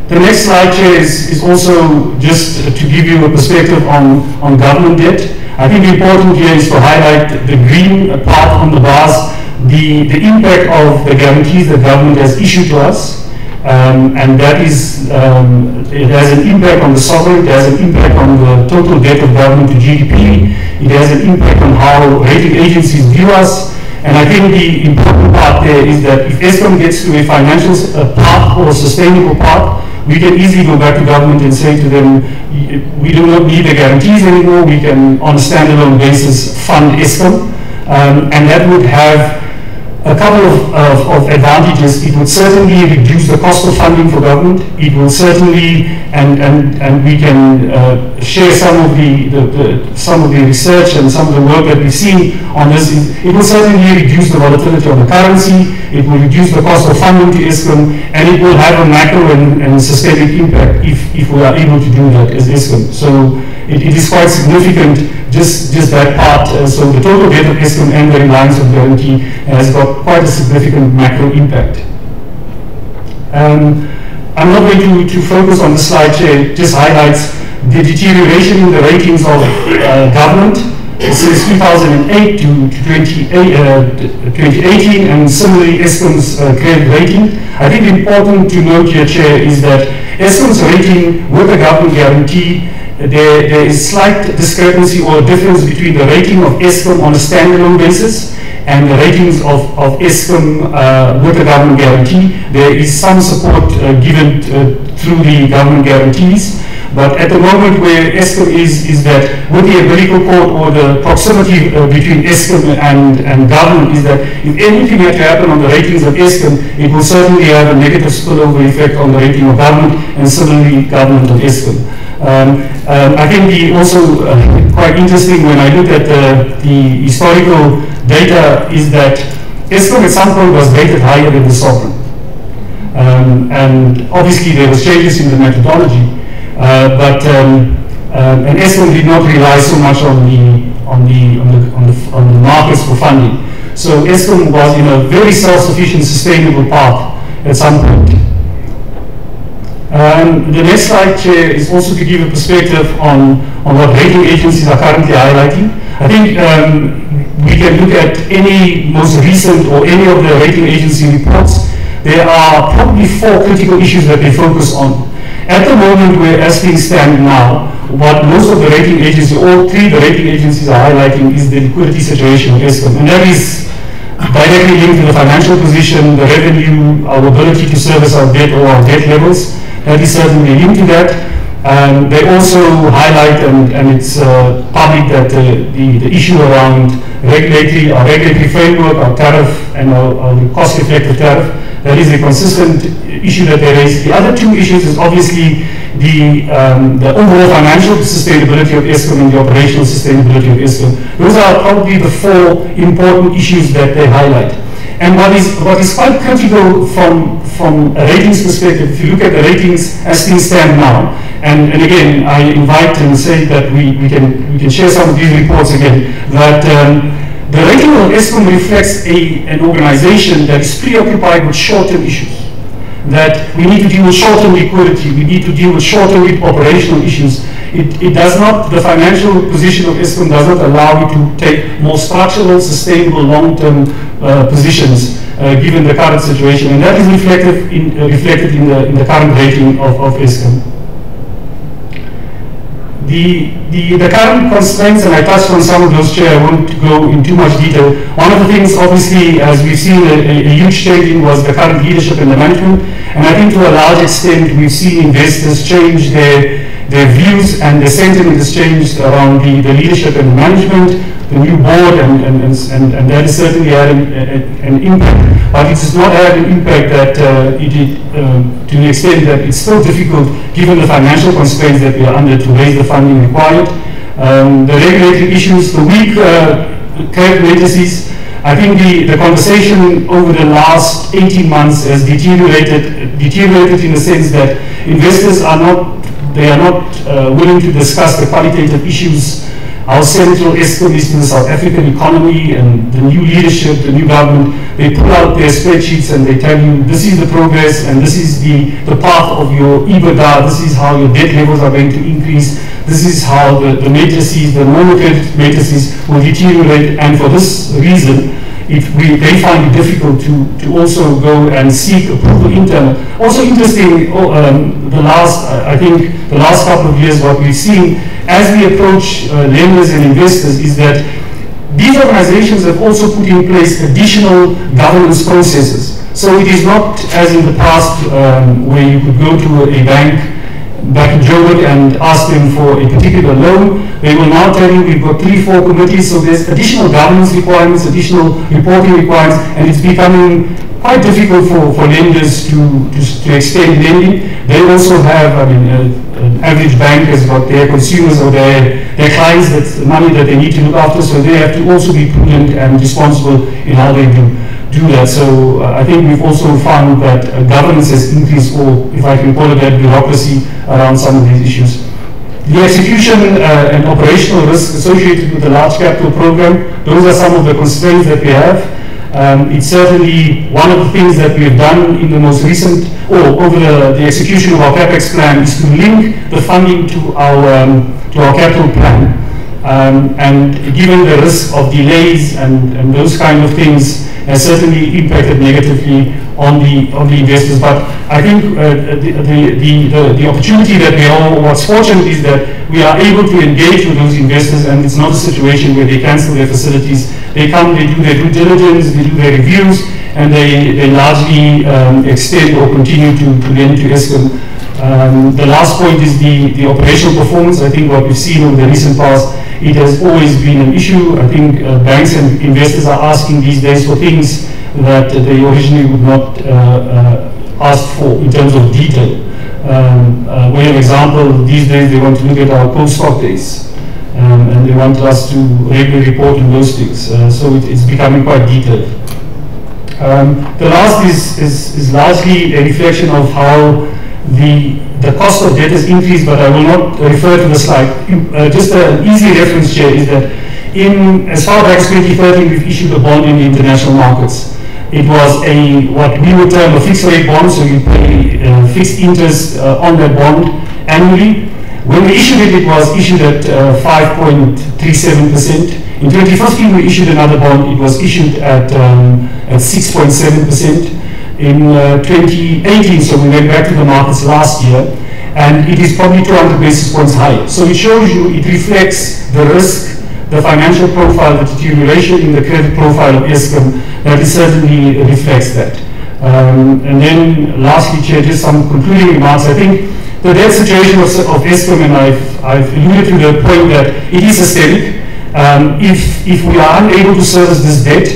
Speaker 5: The next slide, Chair, is also just to give you a perspective on government debt. I think important here is to highlight the green part on the bars, the impact of the guarantees that government has issued to us, and that is, it has an impact on the sovereign, it has an impact on the total debt of government to GDP, it has an impact on how rating agencies view us. And I think the important part there is that if Eskom gets to a financial path or a sustainable path, we can easily go back to government and say to them, we do not need the guarantees anymore, we can on a standalone basis fund Eskom. And that would have a couple of advantages. It would certainly reduce the cost of funding for government. It will certainly, and we can share some of the research and some of the work that we've seen on this. It will certainly reduce the volatility of the currency. It will reduce the cost of funding to Eskom, and it will have a macro and systemic impact if we are able to do that as Eskom. So it is quite significant, just that part. So the total debt of Eskom and the reliance on guarantee has got quite a significant macro impact. I'm not going to focus on the slide here, just highlights the deterioration in the ratings of government since 2008 to 2018, and similarly Eskom's credit rating. I think important to note here, Chair, is that Eskom's rating with the government guarantee there is slight discrepancy or difference between the rating of Eskom on a standalone basis and the ratings of Eskom with the government guarantee. There is some support given through the government guarantees, but at the moment where Eskom is that with the umbilical cord or the proximity between Eskom and government is that if anything had to happen on the ratings of Eskom, it will certainly have a negative spillover effect on the rating of government and similarly government of Eskom. I think also quite interesting when I look at the historical data is that Eskom at some point was rated higher than the sovereign. And obviously there was changes in the methodology, and Eskom did not rely so much on the markets for funding. So Eskom was in a very self-sufficient, sustainable path at some point. The next slide, Chair, is also to give a perspective on what rating agencies are currently highlighting. I think we can look at any most recent or any of the rating agency reports. There are probably 4 critical issues that they focus on. At the moment, where as things stand now, what most of the rating agencies, all 3 of the rating agencies are highlighting is the liquidity situation of Eskom. And that is directly linked to the financial position, the revenue, our ability to service our debt or our debt levels. That is certainly linked to that. They also highlight, and it's public, that the issue around our regulatory framework, our tariff, and our cost-effective tariff, that is a consistent issue that they raise. The other 2 issues is obviously the overall financial sustainability of Eskom and the operational sustainability of Eskom. Those are probably the 4 important issues that they highlight. And what is quite critical from a ratings perspective, if you look at the ratings as things stand now, and again, I invite and say that we can share some of these reports again, that the rating of Eskom reflects an organization that is preoccupied with short-term issues. That we need to deal with short-term liquidity, we need to deal with short-term operational issues. It does not, the financial position of Eskom does not allow you to take more structural, sustainable, long-term positions given the current situation, and that is reflected in the current rating of Eskom. The current constraints, and I touched on some of those, Chair, I won't go in too much detail. One of the things, obviously, as we've seen a huge changing was the current leadership and the management, and I think to a large extent we've seen investors change their views and the sentiment has changed around the leadership and the management, the new board, and that has certainly had an impact. But it does not have an impact that to the extent that it's still difficult, given the financial constraints that we are under, to raise the funding required. The regulatory issues, the weak credit matrices, I think the conversation over the last 18 months has deteriorated in the sense that investors are not willing to discuss the qualitative issues, how central Eskom is to the South African economy and the new leadership, the new government. They pull out their spreadsheets and they tell you this is the progress and this is the path of your EBITDA, this is how your debt levels are going to increase, this is how the matrices, the non-credit matrices will deteriorate, and for this reason, they find it difficult to also go and seek approval internal. Also interesting, I think the last couple of years, what we've seen as we approach lenders and investors is that these organizations have also put in place additional governance processes. So it is not as in the past where you could go to a bank back in Joburg and ask them for a particular loan. They will now tell you we've got 3-4 committees, so there's additional governance requirements, additional reporting requirements, and it's becoming quite difficult for lenders to extend lending. They also have, an average bank has got their consumers or their clients, that's money that they need to look after, so they have to also be prudent and responsible in how they do that. So I think we've also found that governance has increased, or if I can call it that, bureaucracy around some of these issues. The execution and operational risk associated with the large capital program, those are some of the constraints that we have. It's certainly one of the things that we have done in the most recent, or over the execution of our CapEx plan, is to link the funding to our capital plan. And given the risk of delays and those kind of things has certainly impacted negatively on the investors. But I think the opportunity that we are, what's fortunate is that we are able to engage with those investors, and it's not a situation where they cancel their facilities. They come, they do their due diligence, they do their reviews, and they largely extend or continue to lend to Eskom. The last point is the operational performance. I think what we've seen over the recent past, it has always been an issue. I think banks and investors are asking these days for things that they originally would not ask for in terms of detail. For example, these days they want to look at our post-stock days, and they want us to regularly report on those things. So it's becoming quite detailed. The last is largely a reflection of how the cost of debt has increased, but I will not refer to the slide. Just an easy reference here is that as far back as 2013, we've issued a bond in the international markets. It was what we would term a fixed rate bond, so you pay fixed interest on that bond annually. When we issued it, it was issued at 5.37%. In 2015, we issued another bond. It was issued at 6.7%. In 2018, so we went back to the markets last year, and it is probably 200 basis points higher. So it shows you, it reflects the risk, the financial profile, the deterioration in the credit profile of Eskom, that it certainly reflects that. And then lastly, Chair, just some concluding remarks. I think the debt situation of Eskom, and I've alluded to the point that it is systemic. If we are unable to service this debt,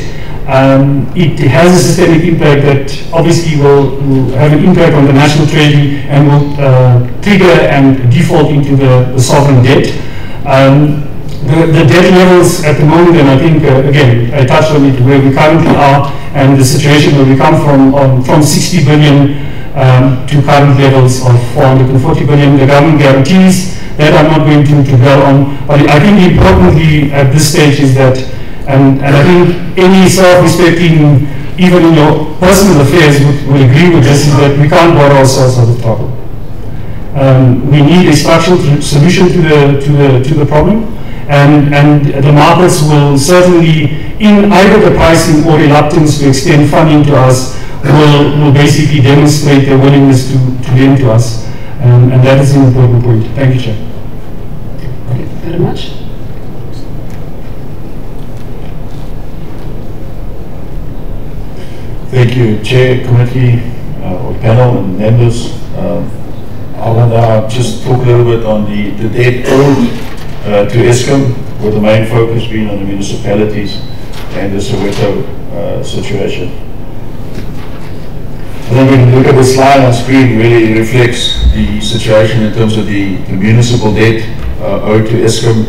Speaker 5: it has a systemic impact that obviously will have an impact on the national treasury and will trigger and default into the sovereign debt. The debt levels at the moment, and I think, again, I touched on it, where we currently are, and the situation where we come from 60 billion to current levels of 440 billion. The government guarantees that I'm not going to dwell on, but I think importantly at this stage is that, and I think any self-respecting, even in your personal affairs, will agree with this, is that we can't borrow ourselves out of trouble. We need a structural solution to the problem, and the markets will certainly, in either the pricing or reluctance to extend funding to us, will basically demonstrate their willingness to lend to us, and that is an important point. Thank you, Chair.
Speaker 1: Thank you very much.
Speaker 4: Thank you, Chair, Committee, or panel and members. I want to just talk a little bit on the debt owed to Eskom, with the main focus being on the municipalities and the Soweto situation. I think when you look at the slide on screen, really reflects the situation in terms of the municipal debt owed to Eskom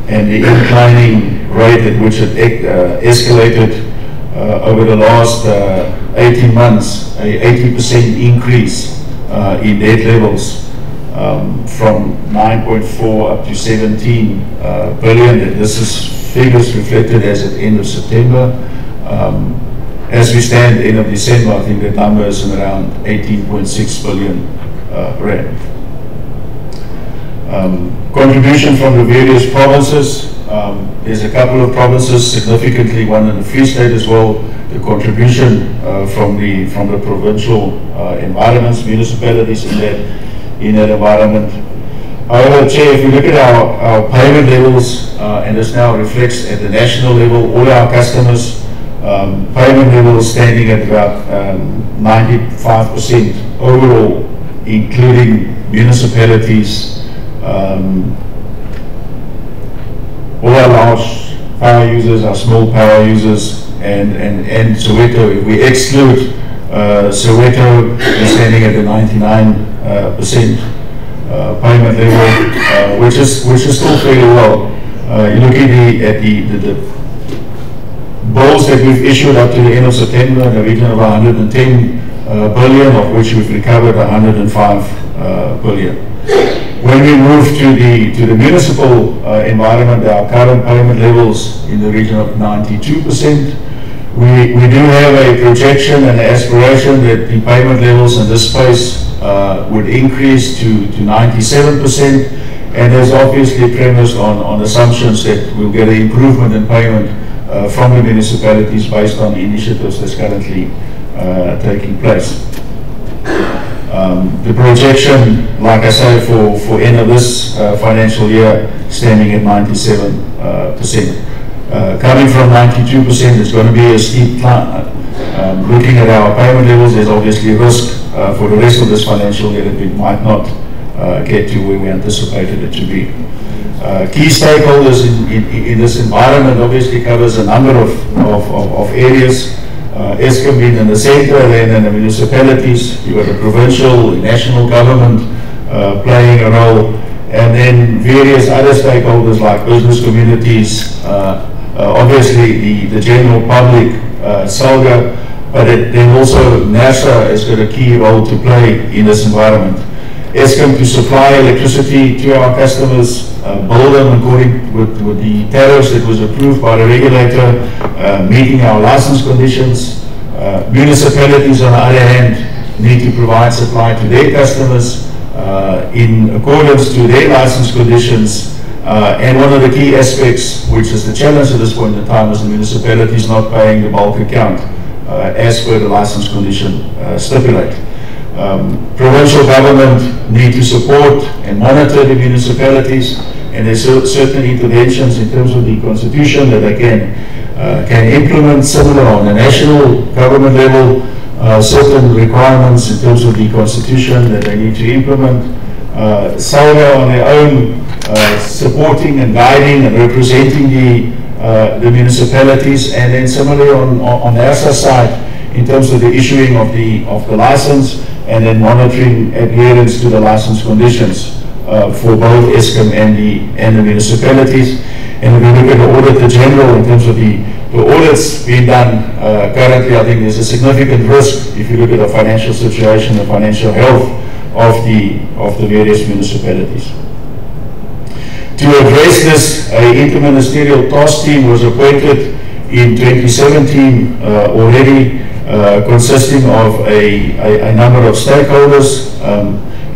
Speaker 4: and the inclining rate at which it escalated over the last 18 months, a 80% increase in debt levels from 9.4 up to 17 billion. This is figures reflected as at the end of September. As we stand at the end of December, I think the number is around 18.6 billion rand. Contribution from the various provinces. There's a couple of provinces, significantly one in the Free State as well. The contribution from the provincial environments, municipalities in that environment. However, Chair, if you look at our payment levels, and this now reflects at the national level, all our customers, payment levels standing at about 95% overall, including municipalities. All our large power users, our small power users, and Soweto. If we exclude Soweto, we're standing at the 99% payment level, which is still fairly well. You look at the bills that we've issued up to the end of September, in the region of 110 billion, of which we've recovered 105 billion. When we move to the municipal environment, our current payment levels in the region of 92%. We do have a projection and aspiration that the payment levels in this space would increase to 97%, and there's obviously premised on assumptions that we'll get an improvement in payment from the municipalities based on the initiatives that's currently taking place. The projection, like I say, for end of this financial year, standing at 97%. Coming from 92%, it's going to be a steep climb. Looking at our payment levels, there's obviously risk for the rest of this financial year that we might not get to where we anticipated it to be. Key stakeholders in this environment obviously covers a number of areas. Eskom being in the center, then in the municipalities, you've got the provincial, the national government playing a role, and then various other stakeholders like business communities, obviously the general public, SALGA, but then also Nersa has got a key role to play in this environment. Eskom to supply electricity to our customers, bill them according with the tariffs that was approved by the regulator, meeting our license conditions. Municipalities, on the other hand, need to provide supply to their customers in accordance to their license conditions. And one of the key aspects, which is the challenge at this point in time, is the municipalities not paying the bulk account as per the license condition stipulate. Provincial government need to support and monitor the municipalities, and there's certain interventions in terms of the constitution that they can implement, similar on the national government level, certain requirements in terms of the constitution that they need to implement. SALGA on their own supporting and guiding and representing the municipalities, and then similarly on the RCA side in terms of the issuing of the license, and then monitoring adherence to the license conditions for both Eskom and the municipalities. And if we look at the Auditor General in terms of the audits being done currently, I think there's a significant risk if you look at the financial situation, the financial health of the various municipalities. To address this, an interministerial task team was appointed in 2017 already, consisting of a number of stakeholders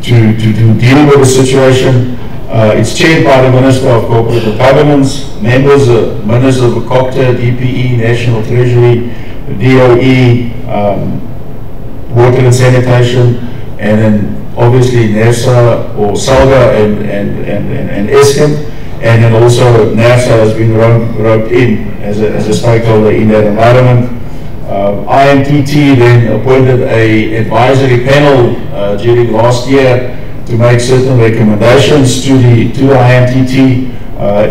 Speaker 4: to deal with the situation. It's chaired by the Minister of Corporate Governance, members of COCTA, DPE, National Treasury, DOE, Water and Sanitation, and then obviously Nersa or SALGA and Eskom, and then also Nersa has been roped in as a stakeholder in that environment. IMTT then appointed an advisory panel during last year to make certain recommendations to IMTT.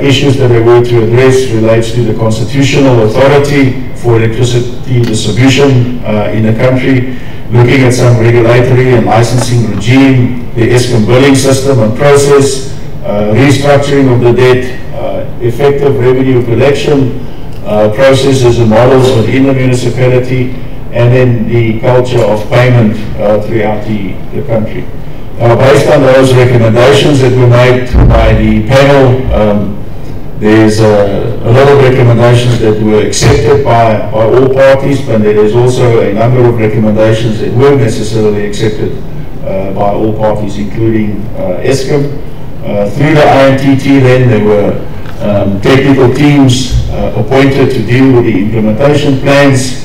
Speaker 4: Issues that they were to address relates to the constitutional authority for electricity distribution in the country, looking at some regulatory and licensing regime, the Eskom billing system and process, restructuring of the debt, effective revenue collection processes and models within the municipality, and then the culture of payment throughout the country. Based on those recommendations that were made by the panel, there's a lot of recommendations that were accepted by all parties, but there is also a number of recommendations that weren't necessarily accepted by all parties, including Eskom. Through the IMTT then, there were technical teams appointed to deal with the implementation plans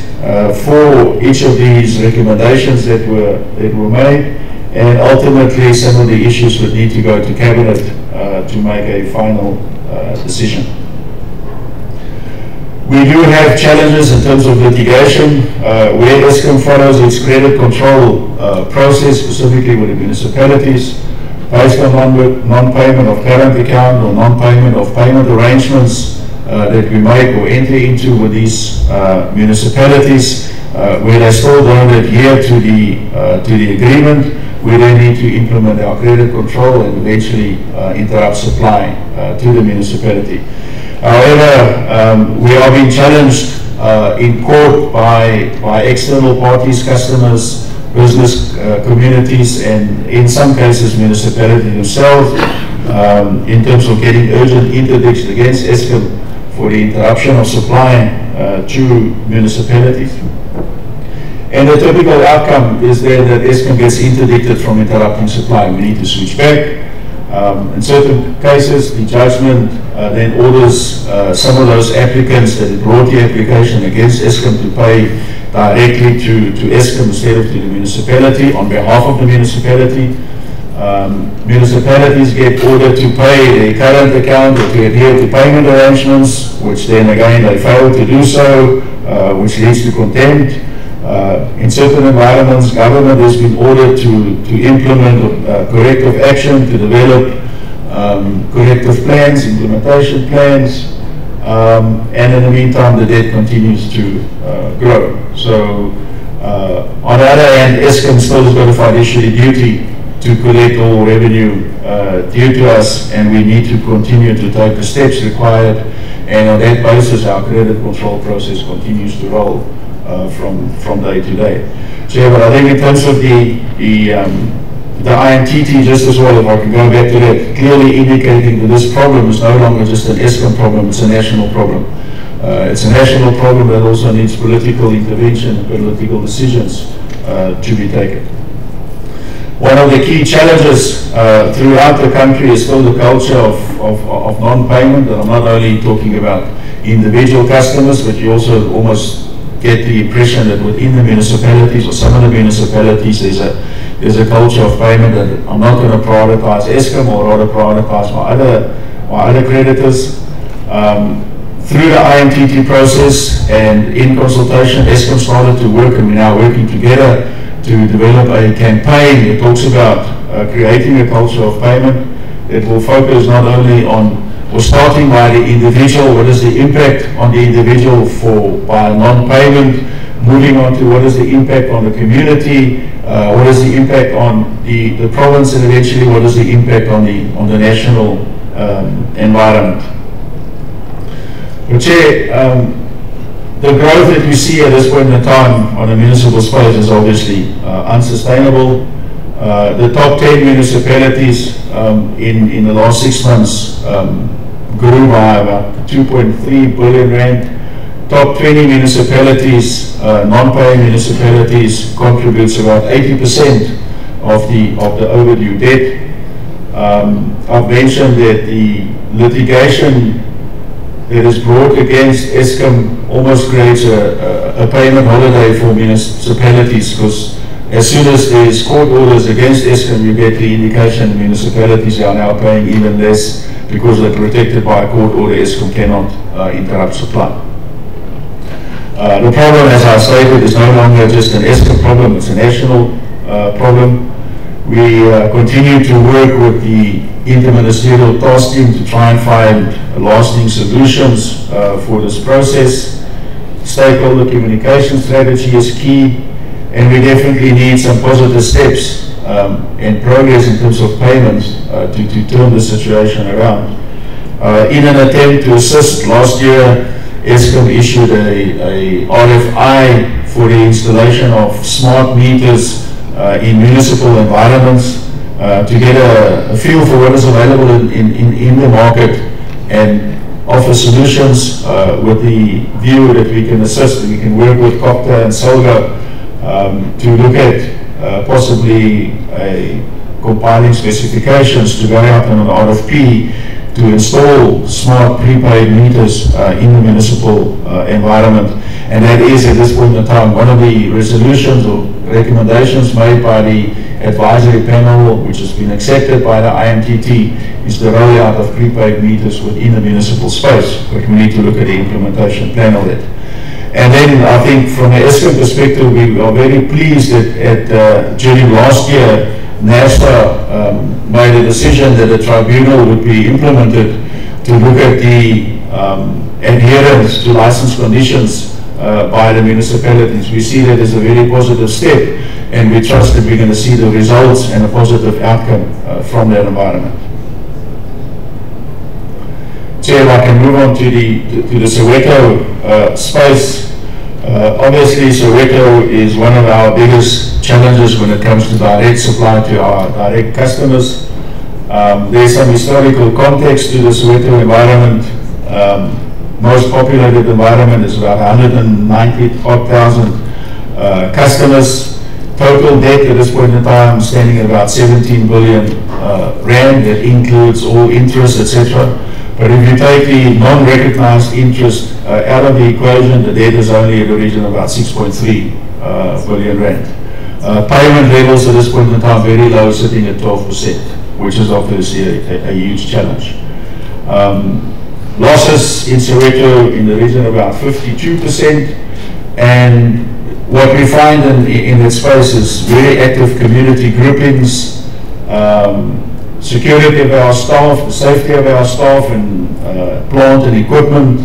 Speaker 4: for each of these recommendations that were made. And ultimately, some of the issues would need to go to Cabinet to make a final decision. We do have challenges in terms of litigation, where Eskom follows its credit control process, specifically with the municipalities, based on non-payment of current account or non-payment of payment arrangements that we make or enter into with these municipalities, where they still don't adhere to the agreement. We then need to implement our credit control and eventually interrupt supply to the municipality. However, we are being challenged in court by external parties, customers, business communities, and in some cases municipalities themselves, in terms of getting urgent interdicts against Eskom for the interruption of supply to municipalities. And the typical outcome is then that Eskom gets interdicted from interrupting supply. We need to switch back. In certain cases, the judgment then orders some of those applicants that had brought the application against Eskom to pay directly to Eskom instead of to the municipality on behalf of the municipality. Municipalities get ordered to pay their current account or to adhere to payment arrangements, which then again they fail to do so, which leads to contempt. In certain environments, government has been ordered to implement corrective action, to develop corrective plans, implementation plans, and in the meantime the debt continues to grow. So on the other hand, Eskom still has got a fiduciary duty to collect all revenue due to us, and we need to continue to take the steps required, and on that basis our credit control process continues to roll from day to day. So yeah, but I think in terms of the IMTT, just as well, if I can go back to that, clearly indicating that this problem is no longer just an Eskom problem, it's a national problem. It's a national problem that also needs political intervention and political decisions to be taken. One of the key challenges throughout the country is still the culture of non-payment, and I'm not only talking about individual customers, but you also almost get the impression that within the municipalities or some of the municipalities there's a culture of payment that I'm not going to prioritize Eskom or rather prioritize my other creditors. Through the IMTT process and in consultation, Eskom started to work, and we're now working together to develop a campaign that talks about creating a culture of payment that will focus not only on, or starting by the individual, what is the impact on the individual by non-payment, moving on to what is the impact on the community, what is the impact on the province, and eventually what is the impact on the national environment. But Chair, the growth that we see at this point in time on the municipal space is obviously unsustainable. The top 10 municipalities in the last 6 months grew by about 2.3 billion rand. Top 20 municipalities, non-paying municipalities, contributes about 80% of the overdue debt. I've mentioned that the litigation that is brought against Eskom almost creates a payment holiday for municipalities, because as soon as there's court orders against Eskom, you get the indication municipalities are now paying even less because they're protected by a court order. Eskom cannot interrupt supply. The problem, as I stated, is no longer just an Eskom problem, it's a national problem. We continue to work with the interministerial task team to try and find lasting solutions for this process. Stakeholder communication strategy is key, and we definitely need some positive steps and progress in terms of payments to turn the situation around. In an attempt to assist, last year Eskom issued a RFI for the installation of smart meters in municipal environments to get a feel for what is available in the market and offer solutions with the view that we can assist, we can work with COPTA and SOLGA to look at possibly compiling specifications to go out on an RFP to install smart prepaid meters in the municipal environment. And that is, at this point in time, one of the resolutions or recommendations made by the advisory panel, which has been accepted by the IMTT, is the rollout of prepaid meters within the municipal space. But we need to look at the implementation plan of it. And then I think from the Eskom perspective, we are very pleased that during last year, Nersa made a decision that a tribunal would be implemented to look at the adherence to license conditions by the municipalities. We see that as a very positive step, and we trust that we're going to see the results and a positive outcome from that environment. Chair, I can move on to the Soweto space. Obviously, Soweto is one of our biggest challenges when it comes to direct supply to our direct customers. There's some historical context to the Soweto environment. Most populated environment is about 190,000 customers. Total debt at this point in time standing at about 17 billion rand. That includes all interest, etc. But if you take the non-recognized interest out of the equation, the debt is only at a region of about 6.3 billion rand. Payment levels at this point in time very low, sitting at 12%, which is obviously a huge challenge. Losses in Soweto in the region of about 52%, and what we find in that space is very active community groupings, security of our staff, the safety of our staff and plant and equipment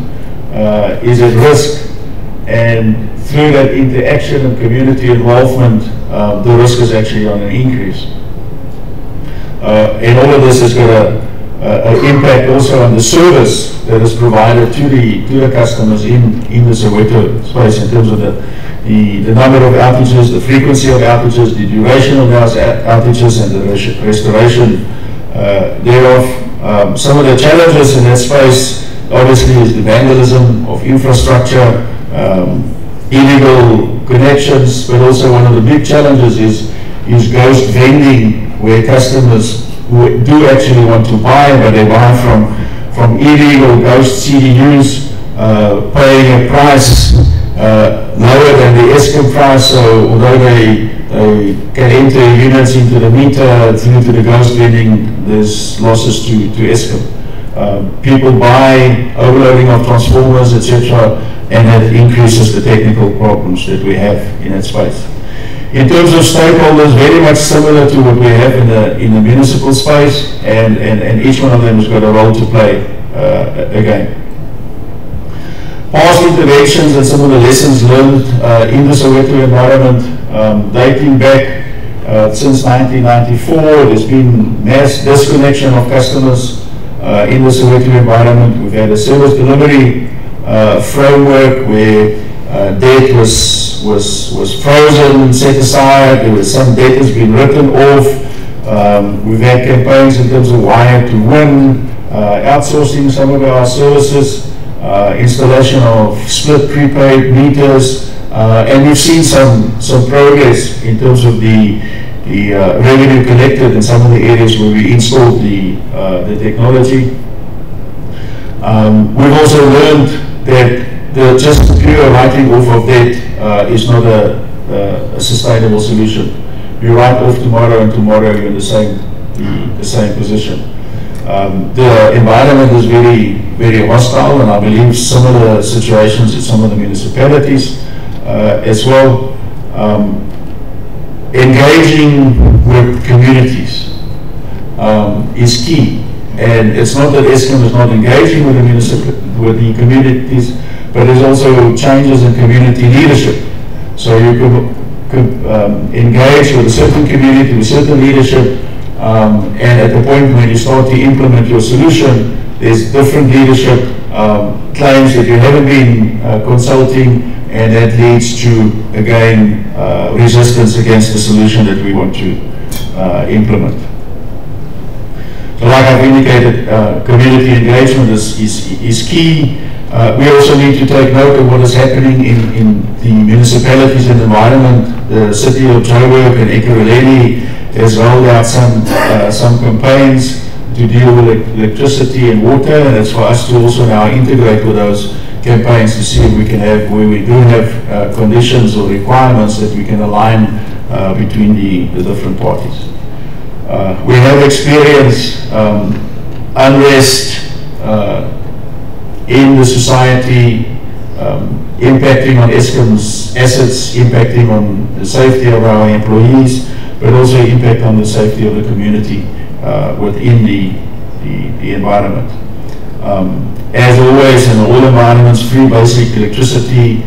Speaker 4: is at risk, and through that interaction and community involvement, the risk is actually on an increase. And all of this has got an impact also on the service that is provided to the customers in the Soweto space in terms of the number of outages, the frequency of outages, the duration of those outages, and the restoration thereof. Some of the challenges in that space obviously is the vandalism of infrastructure, illegal connections, but also one of the big challenges is ghost vending, where customers who do actually want to buy, but they buy from illegal ghost CDUs, paying a price lower than the Eskom price. So although they can enter units into the meter through to the ghost vending, there's losses to Eskom. People buy overloading of transformers, etc., and that increases the technical problems that we have in that space. In terms of stakeholders, very much similar to what we have in the municipal space, and each one of them has got a role to play again. Past interventions and some of the lessons learned in the Soweto environment, dating back since 1994, there's been mass disconnection of customers in the Soweto environment. We've had a service delivery framework where debt was frozen, set aside. There was some debt has been written off. We've had campaigns in terms of wire to win, outsourcing some of our services, installation of split prepaid meters, and we've seen some progress in terms of the revenue collected in some of the areas where we installed the technology. We've also learned that just pure writing off of debt is not a sustainable solution. You write off tomorrow, and tomorrow you're in the same position. The environment is very, very hostile, and I believe some of the situations in some of the municipalities as well. Engaging with communities is key, and it's not that Eskom is not engaging with the communities, but there's also changes in community leadership. So you could engage with a certain community, with certain leadership, and at the point when you start to implement your solution, there's different leadership claims that you haven't been consulting, and that leads to, again, resistance against the solution that we want to implement. So like I've indicated, community engagement is key. We also need to take note of what is happening in the municipalities and environment. The city of Joburg and Ekurhuleni has rolled out some campaigns to deal with electricity and water, and it's for us to also now integrate with those campaigns to see if we can have, where we do have conditions or requirements that we can align between the different parties. We have experienced unrest in the society, impacting on Eskom's assets, impacting on the safety of our employees, but also impact on the safety of the community within the environment. As always, in all environments, free basic electricity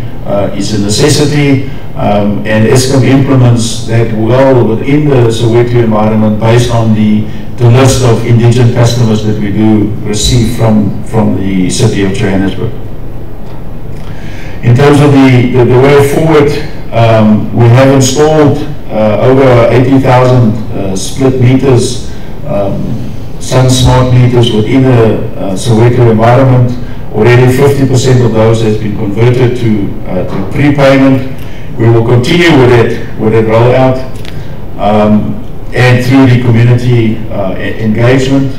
Speaker 4: is a necessity, and Eskom implements that well within the Soweto environment based on the list of indigent customers that we do receive from the city of Johannesburg. In terms of the way forward, we have installed over 80,000 split meters, sun smart meters within the Soweto environment. Already 50% of those has been converted to prepayment. We will continue with that rollout. and through the community engagement.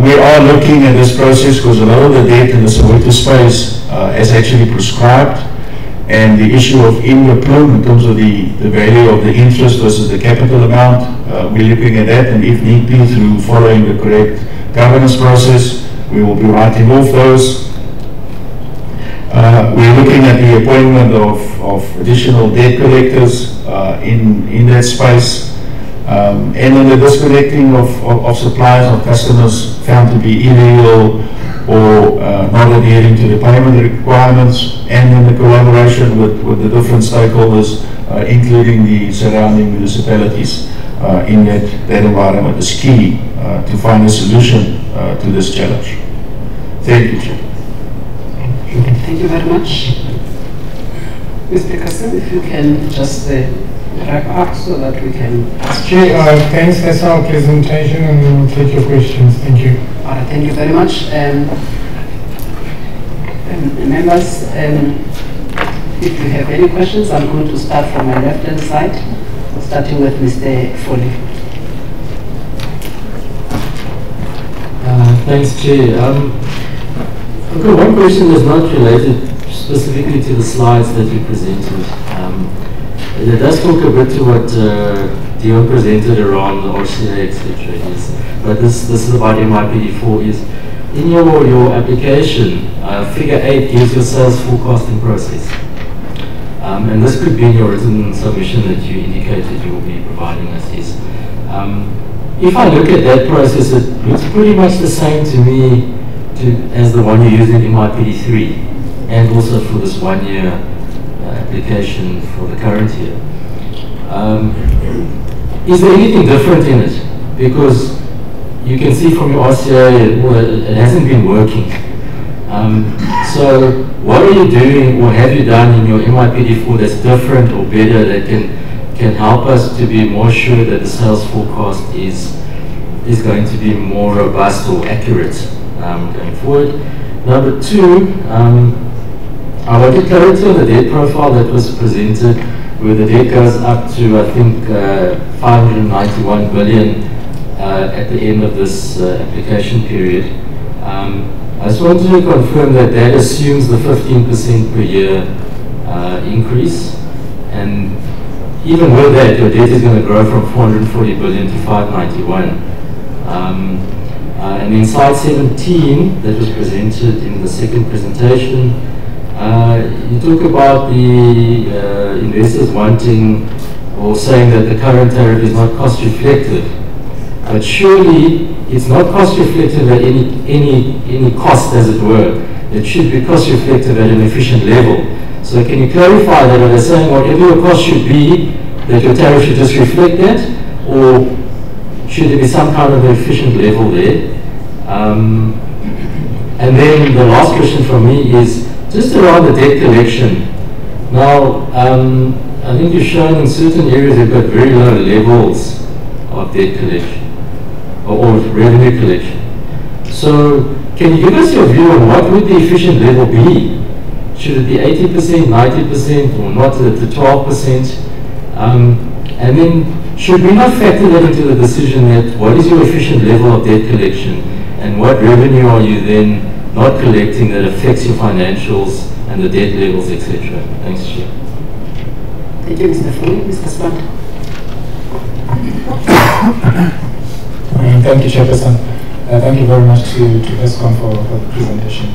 Speaker 4: We are looking at this process because a lot of the debt in the Soweto space is actually prescribed, and the issue of in the plume in terms of the value of the interest versus the capital amount, we're looking at that, and if need be, through following the correct governance process, we will be writing off those. We're looking at the appointment of additional debt collectors in that space, and then the disconnecting of suppliers or customers found to be illegal or not adhering to the payment requirements, and then the collaboration with the different stakeholders, including the surrounding municipalities in that environment is key to find a solution to this challenge. Thank you, Chair.
Speaker 1: Thank you very much. Mr. Kassim, if you can just wrap up so that we can...
Speaker 2: Chair, thanks for our presentation, and we will take your questions. Thank you.
Speaker 1: All right, thank you very much. Members, if you have any questions, I'm going to start from my left-hand side, starting with Mr. Foley.
Speaker 8: Thanks, Chair. I've got one question that's not related specifically to the slides that you presented. It does talk a bit to what Dion presented around the RCA, etc. But this is about MYPD4 is, in your application, figure 8 gives your sales forecasting process. And this could be in your written submission that you indicated you will be providing us is. If I look at that process, it looks pretty much the same to me as the one you use in MYPD3, and also for this 1 year application for the current year. Is there anything different in it? Because you can see from your RCA, it hasn't been working. So what are you doing or have you done in your MYPD4 that's different or better that can help us to be more sure that the sales forecast is going to be more robust or accurate going forward? Number two, I wanted clarity on the debt profile that was presented, where the debt goes up to, I think, 591 billion at the end of this application period. I just wanted to confirm that that assumes the 15% per year increase, and even with that, your debt is going to grow from 440 billion to 591. And in slide 17 that was presented in the second presentation, you talk about the investors wanting or saying that the current tariff is not cost reflective. But surely it's not cost reflective at any cost, as it were. It should be cost reflective at an efficient level. So can you clarify that? Are they saying whatever your cost should be, that your tariff should just reflect that? Or should there be some kind of efficient level there? And then the last question from me is just around the debt collection. Now, I think you've shown in certain areas you've got very low levels of debt collection or revenue collection. So can you give us your view on what would the efficient level be? Should it be 80%, 90%, or not at the 12%? And then should we not factor that into the decision that what is your efficient level of debt collection and what revenue are you then not collecting that affects your financials and the debt levels, etc.? Thanks, Chair.
Speaker 1: Thank you, Mr. Foley. Mr. Smart.
Speaker 9: Thank you, Chairperson. Thank you very much to ESCOM for the presentation.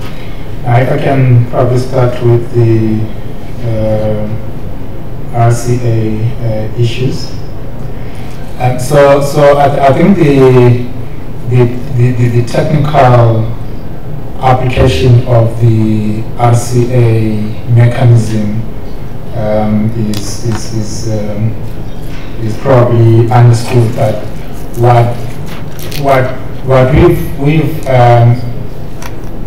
Speaker 9: If I can probably start with the RCA issues. So I think the technical application of the RCA mechanism is probably understood, but what we've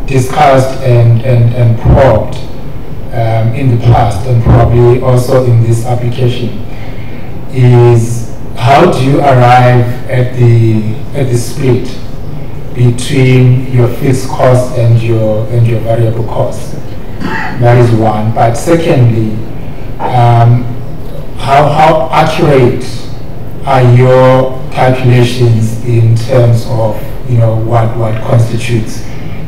Speaker 9: discussed and probed in the past, and probably also in this application, is how do you arrive at the split between your fixed cost and your variable cost? That is one. But secondly, how accurate are your calculations in terms of what constitutes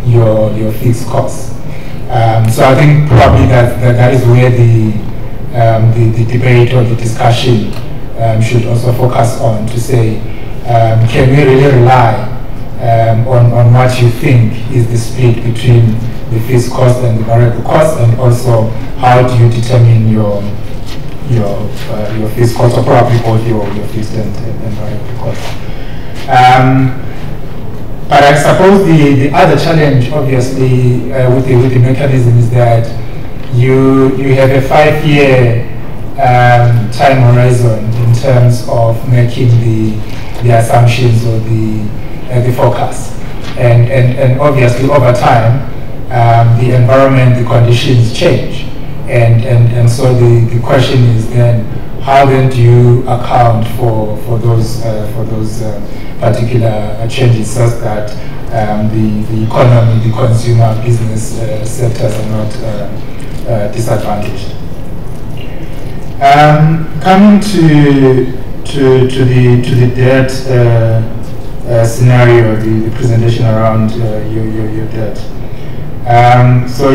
Speaker 9: your fixed costs? So I think probably that is where the debate or the discussion should also focus on, to say, can we really rely on what you think is the split between the fixed cost and the variable cost, and also how do you determine your fixed cost, or probably both your fixed and variable cost. But I suppose the other challenge, obviously, with the mechanism is that you have a 5-year time horizon in terms of making the assumptions or the forecast, and obviously over time the environment, the conditions change, and so the question is then, how then do you account for those particular changes, such that the economy, the consumer, business sectors are not disadvantaged. Coming to the debt scenario, the presentation around your debt. So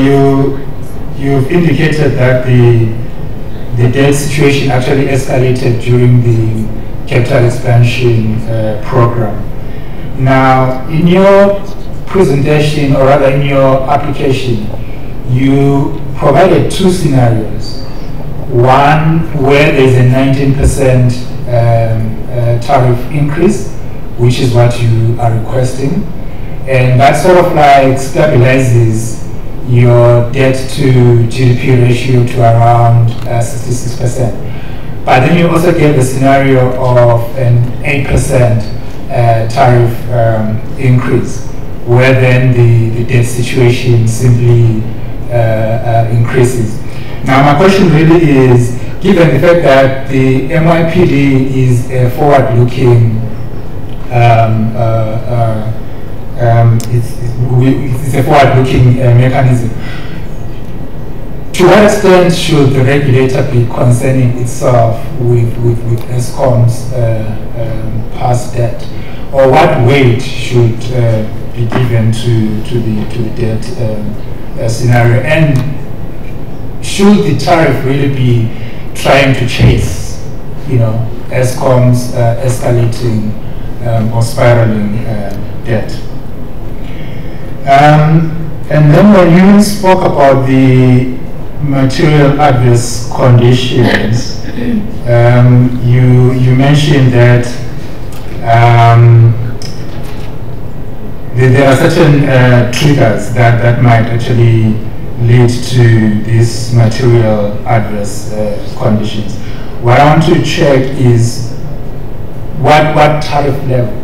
Speaker 9: you've indicated that the debt situation actually escalated during the capital expansion program. Now, in your presentation, or rather in your application, you provided 2 scenarios. One where there's a 19% tariff increase, which is what you are requesting, and that sort of like stabilizes your debt to GDP ratio to around 66%. But then you also gave the scenario of an 8% tariff increase, where then the debt situation simply increases. Now my question really is, given the fact that the MYPD is a forward-looking, it's a forward-looking mechanism, to what extent should the regulator be concerning itself with ESCOM's past debt, or what weight should be given to the debt scenario, and should the tariff really be trying to chase, ESCOM's escalating or spiraling debt? And then when you spoke about the material adverse conditions, you mentioned that there are certain triggers that might actually lead to these material adverse conditions. What I want to check is what tariff level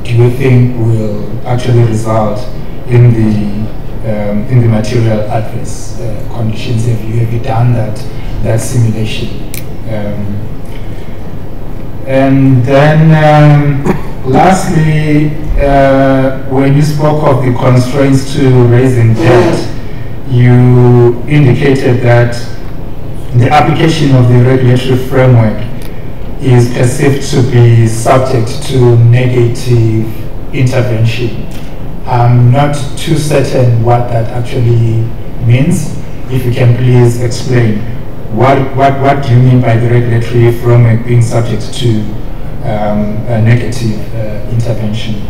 Speaker 9: do you think will actually result in the material adverse conditions? Have you done that simulation? And then lastly, when you spoke of the constraints to raising debt, you indicated that the application of the regulatory framework is perceived to be subject to negative intervention. I'm not too certain what that actually means. If you can please explain, what do you mean by the regulatory framework being subject to a negative intervention?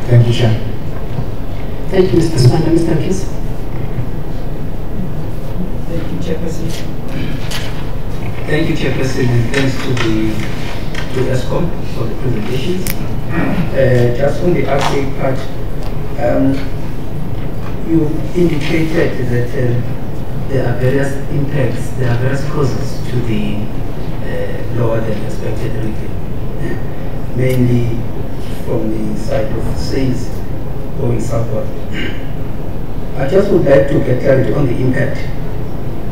Speaker 9: Thank you, Chair.
Speaker 1: Thank you, Mr. Spanda. Mr. Mkhize.
Speaker 10: Thank you, Chairperson. Thank you, Chairperson, and thanks to ESCOM for the presentations. Just on the RCA part, you indicated that there are various impacts, there are various causes to the lower than expected revenue, mainly from the side of sales going southward. I just would like to get clarity on the impact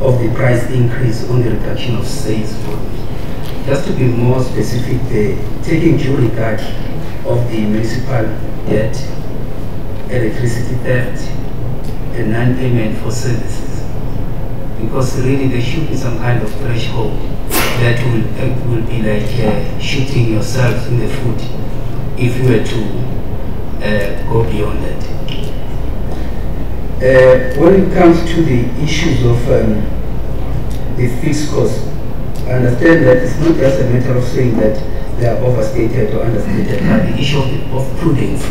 Speaker 10: of the price increase on the reduction of sales volume. Just to be more specific, taking due regard of the municipal debt, electricity theft, and non-payment for services, because really there should be some kind of threshold that will be like shooting yourself in the foot if you were to go beyond that. When it comes to the issues of the fixed costs, I understand that it's not just a matter of saying that they are overstated or understated, but the issue of prudence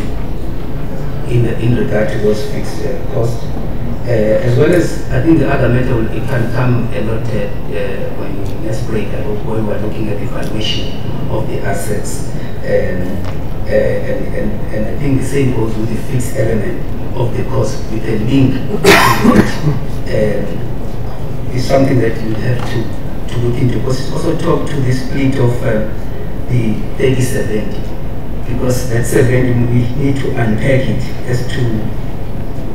Speaker 10: in regard to those fixed costs, as well as I think the other matter it can come a lot when next break when we are looking at the valuation of the assets, and I think the same goes with the fixed element of the cost with a link is something that you have to look into, because it's also talk to the split of the 30/70, because that 70 we need to unpack it as to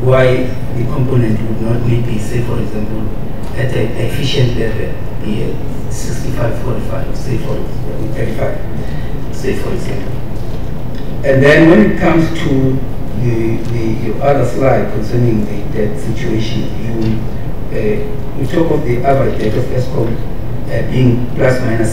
Speaker 10: why the component would not maybe, say for example, at an efficient level be 65-45, say for 35, say for example. And then when it comes to your other slide concerning the debt situation, you talk of the average debt of ESCOM being plus minus